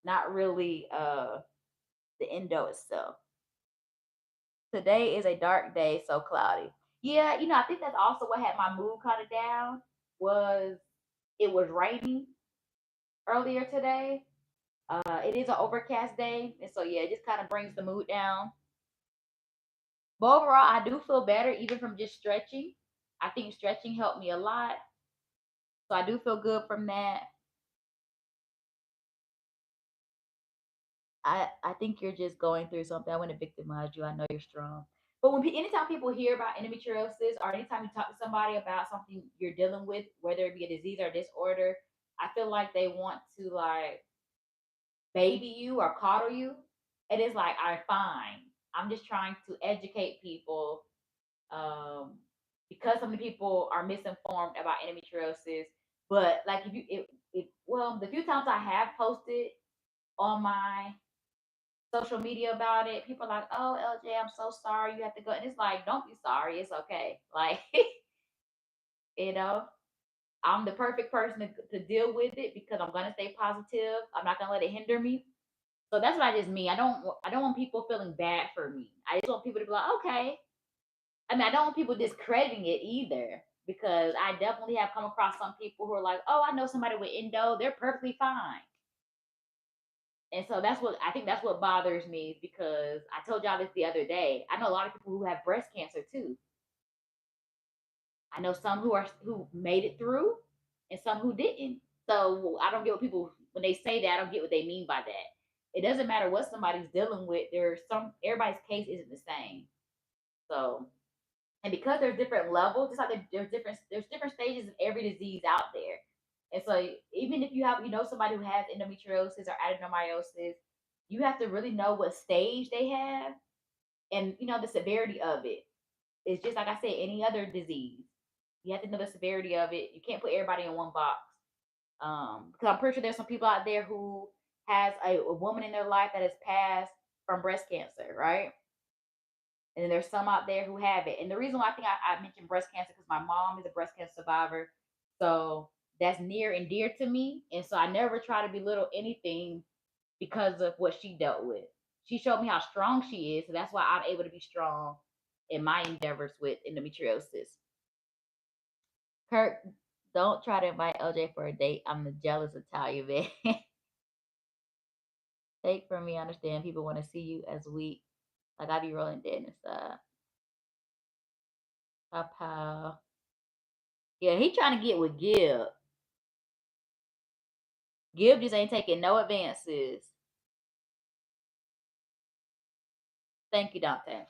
not really the endo itself. Today is a dark day, so cloudy. Yeah, I think that's also what had my mood kind of down was it was raining earlier today. It is an overcast day, and so yeah, it just kind of brings the mood down. But overall, I do feel better even from just stretching. I think stretching helped me a lot, so I do feel good from that. I think you're just going through something. I want to victimize you. I know you're strong. But anytime people hear about endometriosis or anytime you talk to somebody about something you're dealing with, whether it be a disease or disorder, I feel like they want to like baby you or coddle you. It is like I'm fine. I'm just trying to educate people um, because so many people are misinformed about endometriosis. But like well, the few times I have posted on my social media about it, people are like, "Oh, LJ, I'm so sorry you have to go," and it's like, "Don't be sorry. It's okay." Like, you know, I'm the perfect person to deal with it because I'm gonna stay positive. I'm not gonna let it hinder me. So that's what I just mean. I don't want people feeling bad for me. I just want people to be like, okay. I mean, I don't want people discrediting it either because I definitely have come across some people who are like, oh, I know somebody with endo, they're perfectly fine. And so that's what bothers me because I told y'all this the other day. I know a lot of people who have breast cancer too. I know some who made it through and some who didn't. So I don't get what people when they say that, I don't get what they mean by that. It doesn't matter what somebody's dealing with. There's some everybody's case isn't the same. So and because there's different levels, just like there's different stages of every disease out there. And so even if somebody who has endometriosis or adenomyosis, you have to really know what stage they have and the severity of it. It's just like I said, any other disease. You have to know the severity of it. You can't put everybody in one box. Because I'm pretty sure there's some people out there who has a woman in their life that has passed from breast cancer, right? And then there's some out there who have it. And the reason why I think I mentioned breast cancer because my mom is a breast cancer survivor. So that's near and dear to me. And so I never try to belittle anything because of what she dealt with. She showed me how strong she is. So that's why I'm able to be strong in my endeavors with endometriosis. Kurt, don't try to invite LJ for a date. I'm the jealous Italian man. Take from me, I understand people want to see you as weak. Like I be rolling dead inside. Pow pow. Yeah, he trying to get with Gib. Gib just ain't taking no advances. Thank you, Dante.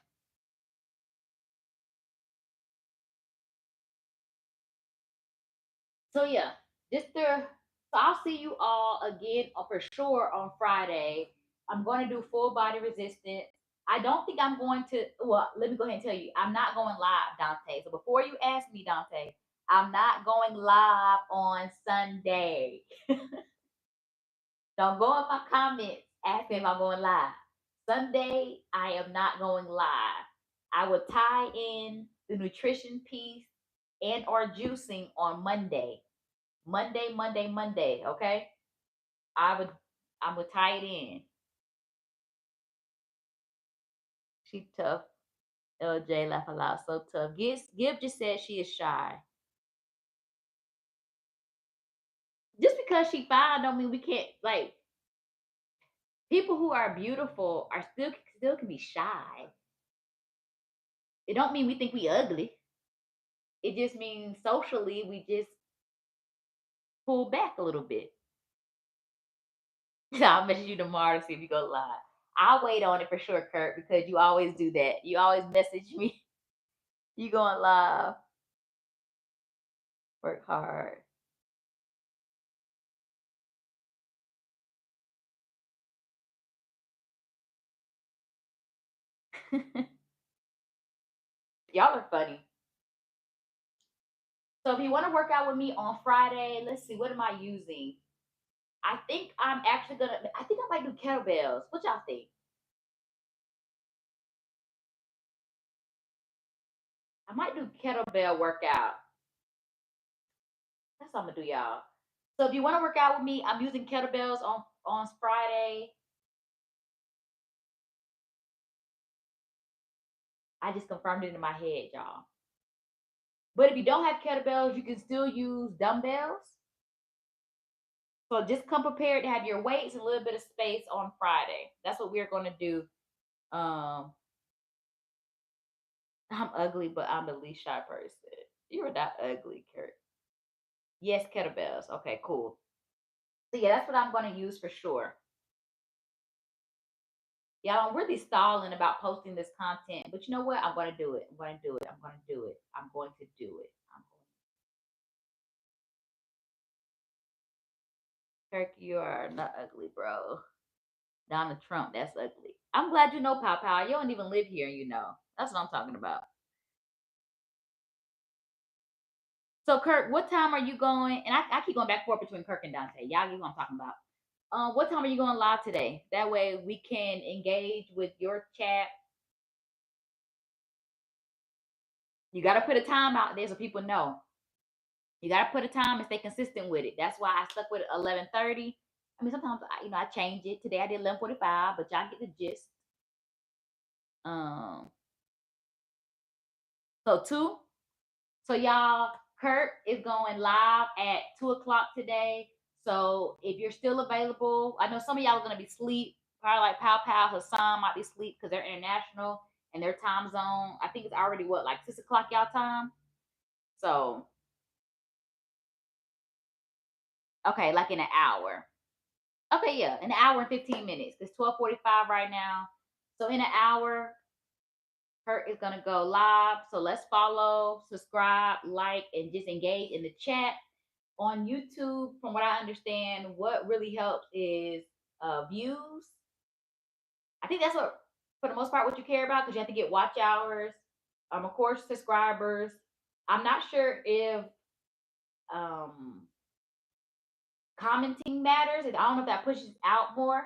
So yeah, so I'll see you all again for sure on Friday. I'm going to do full body resistance. I don't think I'm going to. Well, let me go ahead and tell you, I'm not going live, Dante. So before you ask me, Dante, I'm not going live on Sunday. Don't go in my comments asking if I'm going live. Sunday, I am not going live. I will tie in the nutrition piece and or juicing on Monday. Monday. Okay, I would I would tie it in. She tough. LJ laugh aloud. So tough. Gibb just said she is shy. Just because she fine don't mean we can't like people who are beautiful are still can be shy. It don't mean we think we ugly. It just means socially we just pull back a little bit. I'll message you tomorrow to see if you go live. I'll wait on it for sure, Kurt, because you always do that. You always message me. You going live. Work hard. Y'all are funny. So if you want to work out with me on Friday, let's see, what am I using? I think I'm actually gonna. I think I might do kettlebells. What y'all think? I might do kettlebell workout. That's what I'm gonna do, y'all. So if you want to work out with me, I'm using kettlebells on Friday. I just confirmed it in my head, y'all. But if you don't have kettlebells, you can still use dumbbells. So just come prepared to have your weights and a little bit of space on Friday. That's what we're gonna do. Um, I'm ugly, but I'm the least shy person. You are not ugly, Kurt. Yes, kettlebells. Okay, cool. So yeah, that's what I'm gonna use for sure. Yeah, I'm really stalling about posting this content, but you know what? I'm gonna do it. I'm gonna do it. I'm gonna do it. I'm going to do it. Kirk, you are not ugly, bro. Donald Trump, that's ugly. I'm glad you know Pow Pow. You don't even live here, you know. That's what I'm talking about. So, Kirk, what time are you going? And I keep going back and forth between Kirk and Dante. Y'all get what I'm talking about. What time are you going live today? That way we can engage with your chat. You got to put a time out there so people know. You got to put a time and stay consistent with it. That's why I stuck with 11:30. I mean, sometimes I change it. Today I did 11:45, but y'all get the gist. Um, so two. So y'all, Kurt is going live at 2 o'clock today. So if you're still available, I know some of y'all are gonna be asleep. Probably like Pow Pow, Hassan might be asleep because they're international and their time zone. I think it's already what, like 6 o'clock y'all time. So okay, like in an hour. Okay, yeah, an hour and 15 minutes. It's 12:45 right now. So in an hour, Kurt is gonna go live. So let's follow, subscribe, like, and just engage in the chat. On YouTube, from what I understand, what really helps is views. I think that's what, for the most part, what you care about because you have to get watch hours. Of course, subscribers. I'm not sure if um, commenting matters. I don't know if that pushes out more.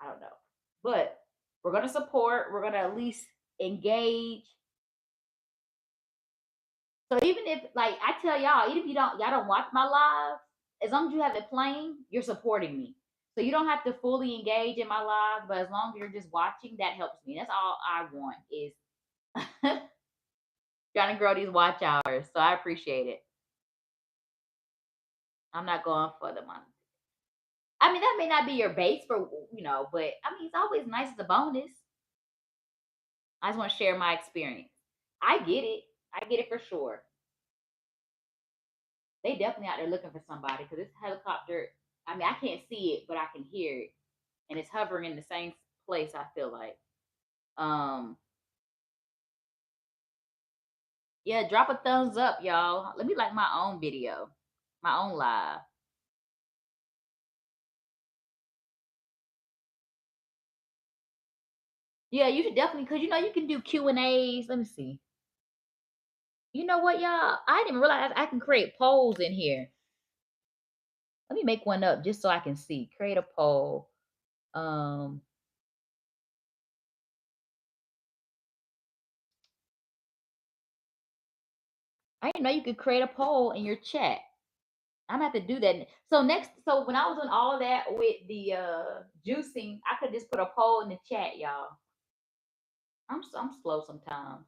I don't know, but we're gonna support. We're gonna at least engage. So even if like I tell y'all, even if y'all don't watch my live, as long as you have it playing, you're supporting me. So you don't have to fully engage in my live, but as long as you're just watching, that helps me. That's all I want is trying to grow these watch hours. So I appreciate it. I'm not going for the money. I mean, that may not be your base for but I mean, it's always nice as a bonus. I just want to share my experience. I get it. I get it for sure. They definitely out there looking for somebody because this helicopter. I mean, I can't see it, but I can hear it, and it's hovering in the same place. I feel like. Um. Yeah, drop a thumbs up, y'all. Let me like my own video, my own live. Yeah, you should definitely because you can do Q&As. Let me see. You know what, y'all? I didn't realize I can create polls in here. Let me make one up just so I can see. Create a poll. Um, I didn't know you could create a poll in your chat. I'm gonna have to do that. So when I was doing all of that with the juicing, I could just put a poll in the chat, y'all. I'm slow sometimes.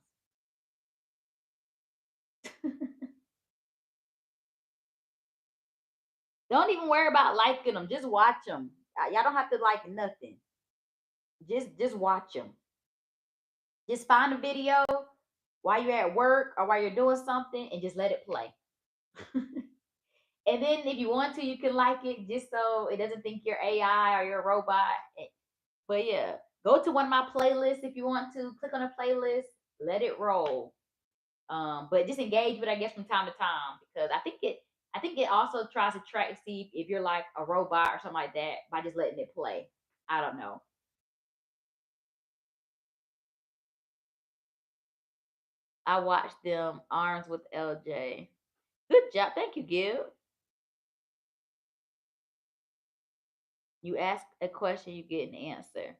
Don't even worry about liking them. Just watch them. Y'all don't have to like nothing. Just watch them. Just find a video while you're at work or while you're doing something and just let it play. And then if you want to, you can like it just so it doesn't think you're AI or you're a robot. But yeah, go to one of my playlists if you want to. Click on a playlist, let it roll. But just engage with it, I guess, from time to time because I think it also tries to track to see if you're like a robot or something like that by just letting it play. I don't know. I watched them Arms with LJ. Good job. Thank you, Gil. You ask a question, you get an answer.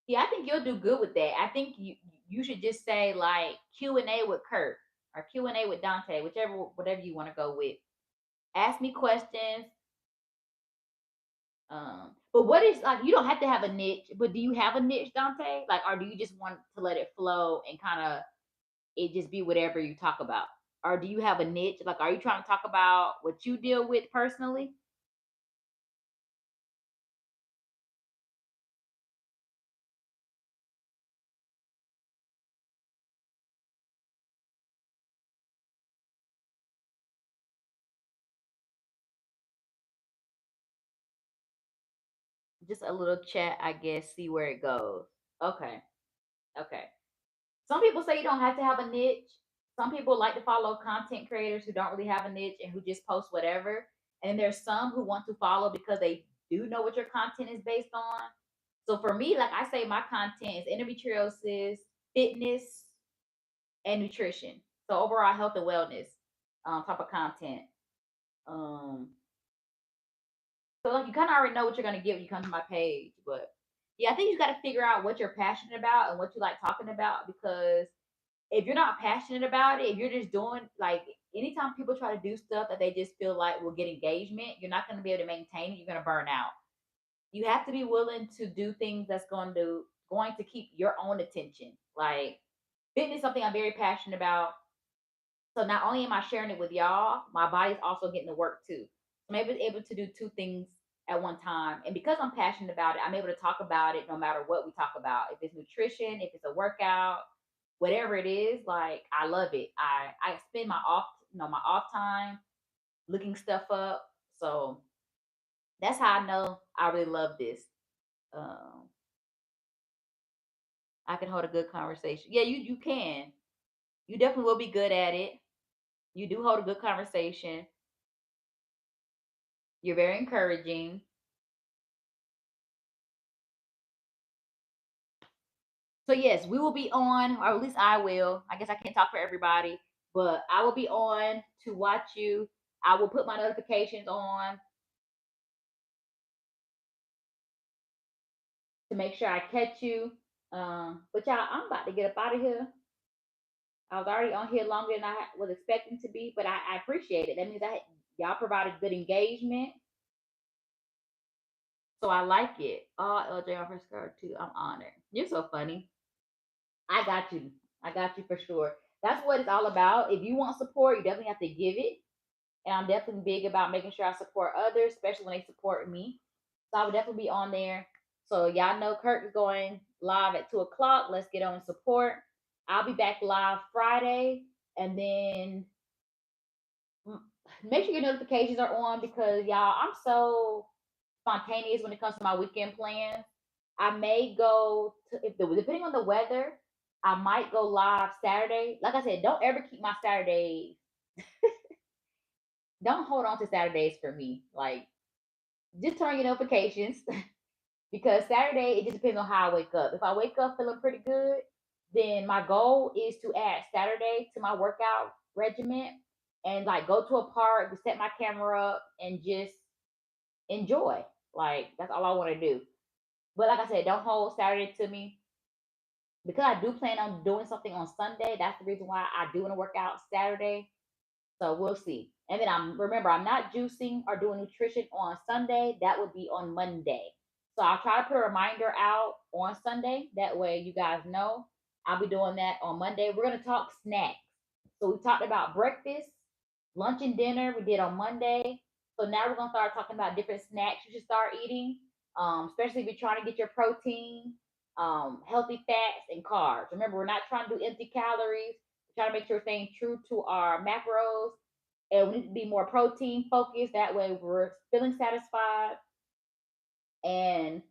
Yeah, I think you'll do good with that. I think you should just say like Q&A with Kurt or Q&A with Dante, whatever you want to go with. Ask me questions. But what is like you don't have to have a niche, but do you have a niche, Dante? Like, or do you just want to let it flow and kind of it just be whatever you talk about? Or do you have a niche? Like, are you trying to talk about what you deal with personally? Just a little chat, I guess, see where it goes. Okay. Okay. Some people say you don't have to have a niche. Some people like to follow content creators who don't really have a niche and who just post whatever. And there's some who want to follow because they do know what your content is based on. So for me, like I say, my content is endometriosis, fitness, and nutrition. So overall health and wellness type of content. Um, so like you kind of already know what you're gonna get when you come to my page, but yeah, I think you got to figure out what you're passionate about and what you like talking about because if you're not passionate about it, if you're just doing like anytime people try to do stuff that they just feel like will get engagement, you're not going to be able to maintain it. You're going to burn out. You have to be willing to do things that's going to keep your own attention. Like fitness is something I'm very passionate about. So not only am I sharing it with y'all, my body's also getting to work too. So I'm able to do two things at one time. And because I'm passionate about it, I'm able to talk about it no matter what we talk about. If it's nutrition, if it's a workout, whatever it is, like I love it. I spend my off time looking stuff up. So that's how I know I really love this. Um, I can hold a good conversation. Yeah, you can. You definitely will be good at it. You do hold a good conversation. You're very encouraging. So yes, we will be on, or at least I will. I guess I can't talk for everybody, but I will be on to watch you. I will put my notifications on to make sure I catch you. But y'all, I'm about to get up out of here. I was already on here longer than I was expecting to be, but I appreciate it. That means y'all provided good engagement. So I like it. Oh, LJ on her skirt too. I'm honored. You're so funny. I got you. I got you for sure. That's what it's all about. If you want support, you definitely have to give it. And I'm definitely big about making sure I support others, especially when they support me. So I would definitely be on there. So y'all know Kirk is going live at 2 o'clock. Let's get on and support. I'll be back live Friday, and then make sure your notifications are on because y'all, I'm so spontaneous when it comes to my weekend plans. I may go to depending on the weather, I might go live Saturday. Like I said, don't ever keep my Saturdays. Don't hold on to Saturdays for me. Like just turn your notifications because Saturday it just depends on how I wake up. If I wake up feeling pretty good, then my goal is to add Saturday to my workout regimen and like go to a park, set my camera up, and just enjoy. Like that's all I want to do. But like I said, don't hold Saturday to me because I do plan on doing something on Sunday. That's the reason why I do want to work out Saturday. So we'll see. And then I'm not juicing or doing nutrition on Sunday. That would be on Monday. So I'll try to put a reminder out on Sunday. That way you guys know. I'll be doing that on Monday. We're gonna talk snacks. So we talked about breakfast, lunch and dinner we did on Monday. So now we're gonna start talking about different snacks you should start eating, especially if you're trying to get your protein, healthy fats and carbs. Remember, we're not trying to do empty calories. We're trying to make sure we're staying true to our macros, and we need to be more protein focused. That way, we're feeling satisfied. And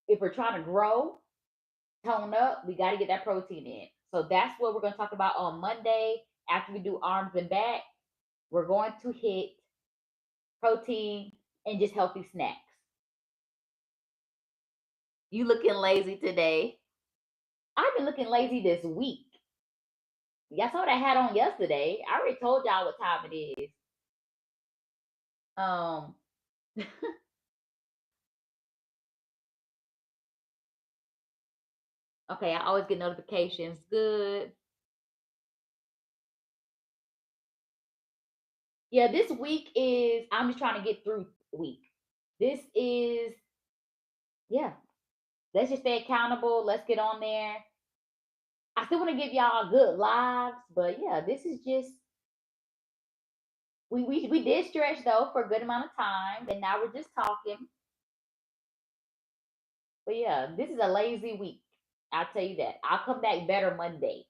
if we're trying to grow, tone up, we got to get that protein in. So that's what we're going to talk about on Monday after we do arms and back. We're going to hit protein and just healthy snacks. You looking lazy today? I've been looking lazy this week. Y'all saw what I had on yesterday. I already told y'all what time it is. Um, okay, I always get notifications. Good. Yeah, this week is I'm just trying to get through the week. This is yeah. Let's just stay accountable. Let's get on there. I still want to give y'all good lives, but yeah, this is just we did stretch though for a good amount of time, and now we're just talking. But yeah, this is a lazy week. I'll tell you that. I'll come back better Monday.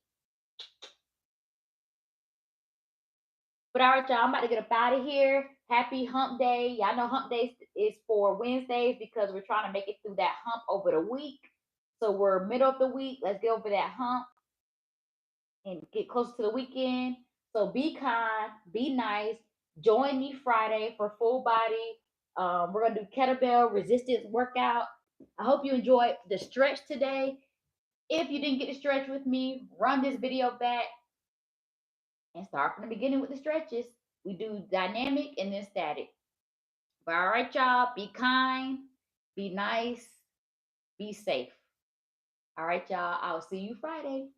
But all right, y'all, I'm about to get up out of here. Happy hump day. Y'all know hump day is for Wednesdays because we're trying to make it through that hump over the week. So we're middle of the week. Let's get over that hump and get closer to the weekend. So be kind, be nice. Join me Friday for full body. We're gonna do kettlebell resistance workout. I hope you enjoyed the stretch today. If you didn't get to stretch with me, run this video back and start from the beginning with the stretches. We do dynamic and then static. But all right, y'all, be kind, be nice, be safe. All right, y'all, I'll see you Friday.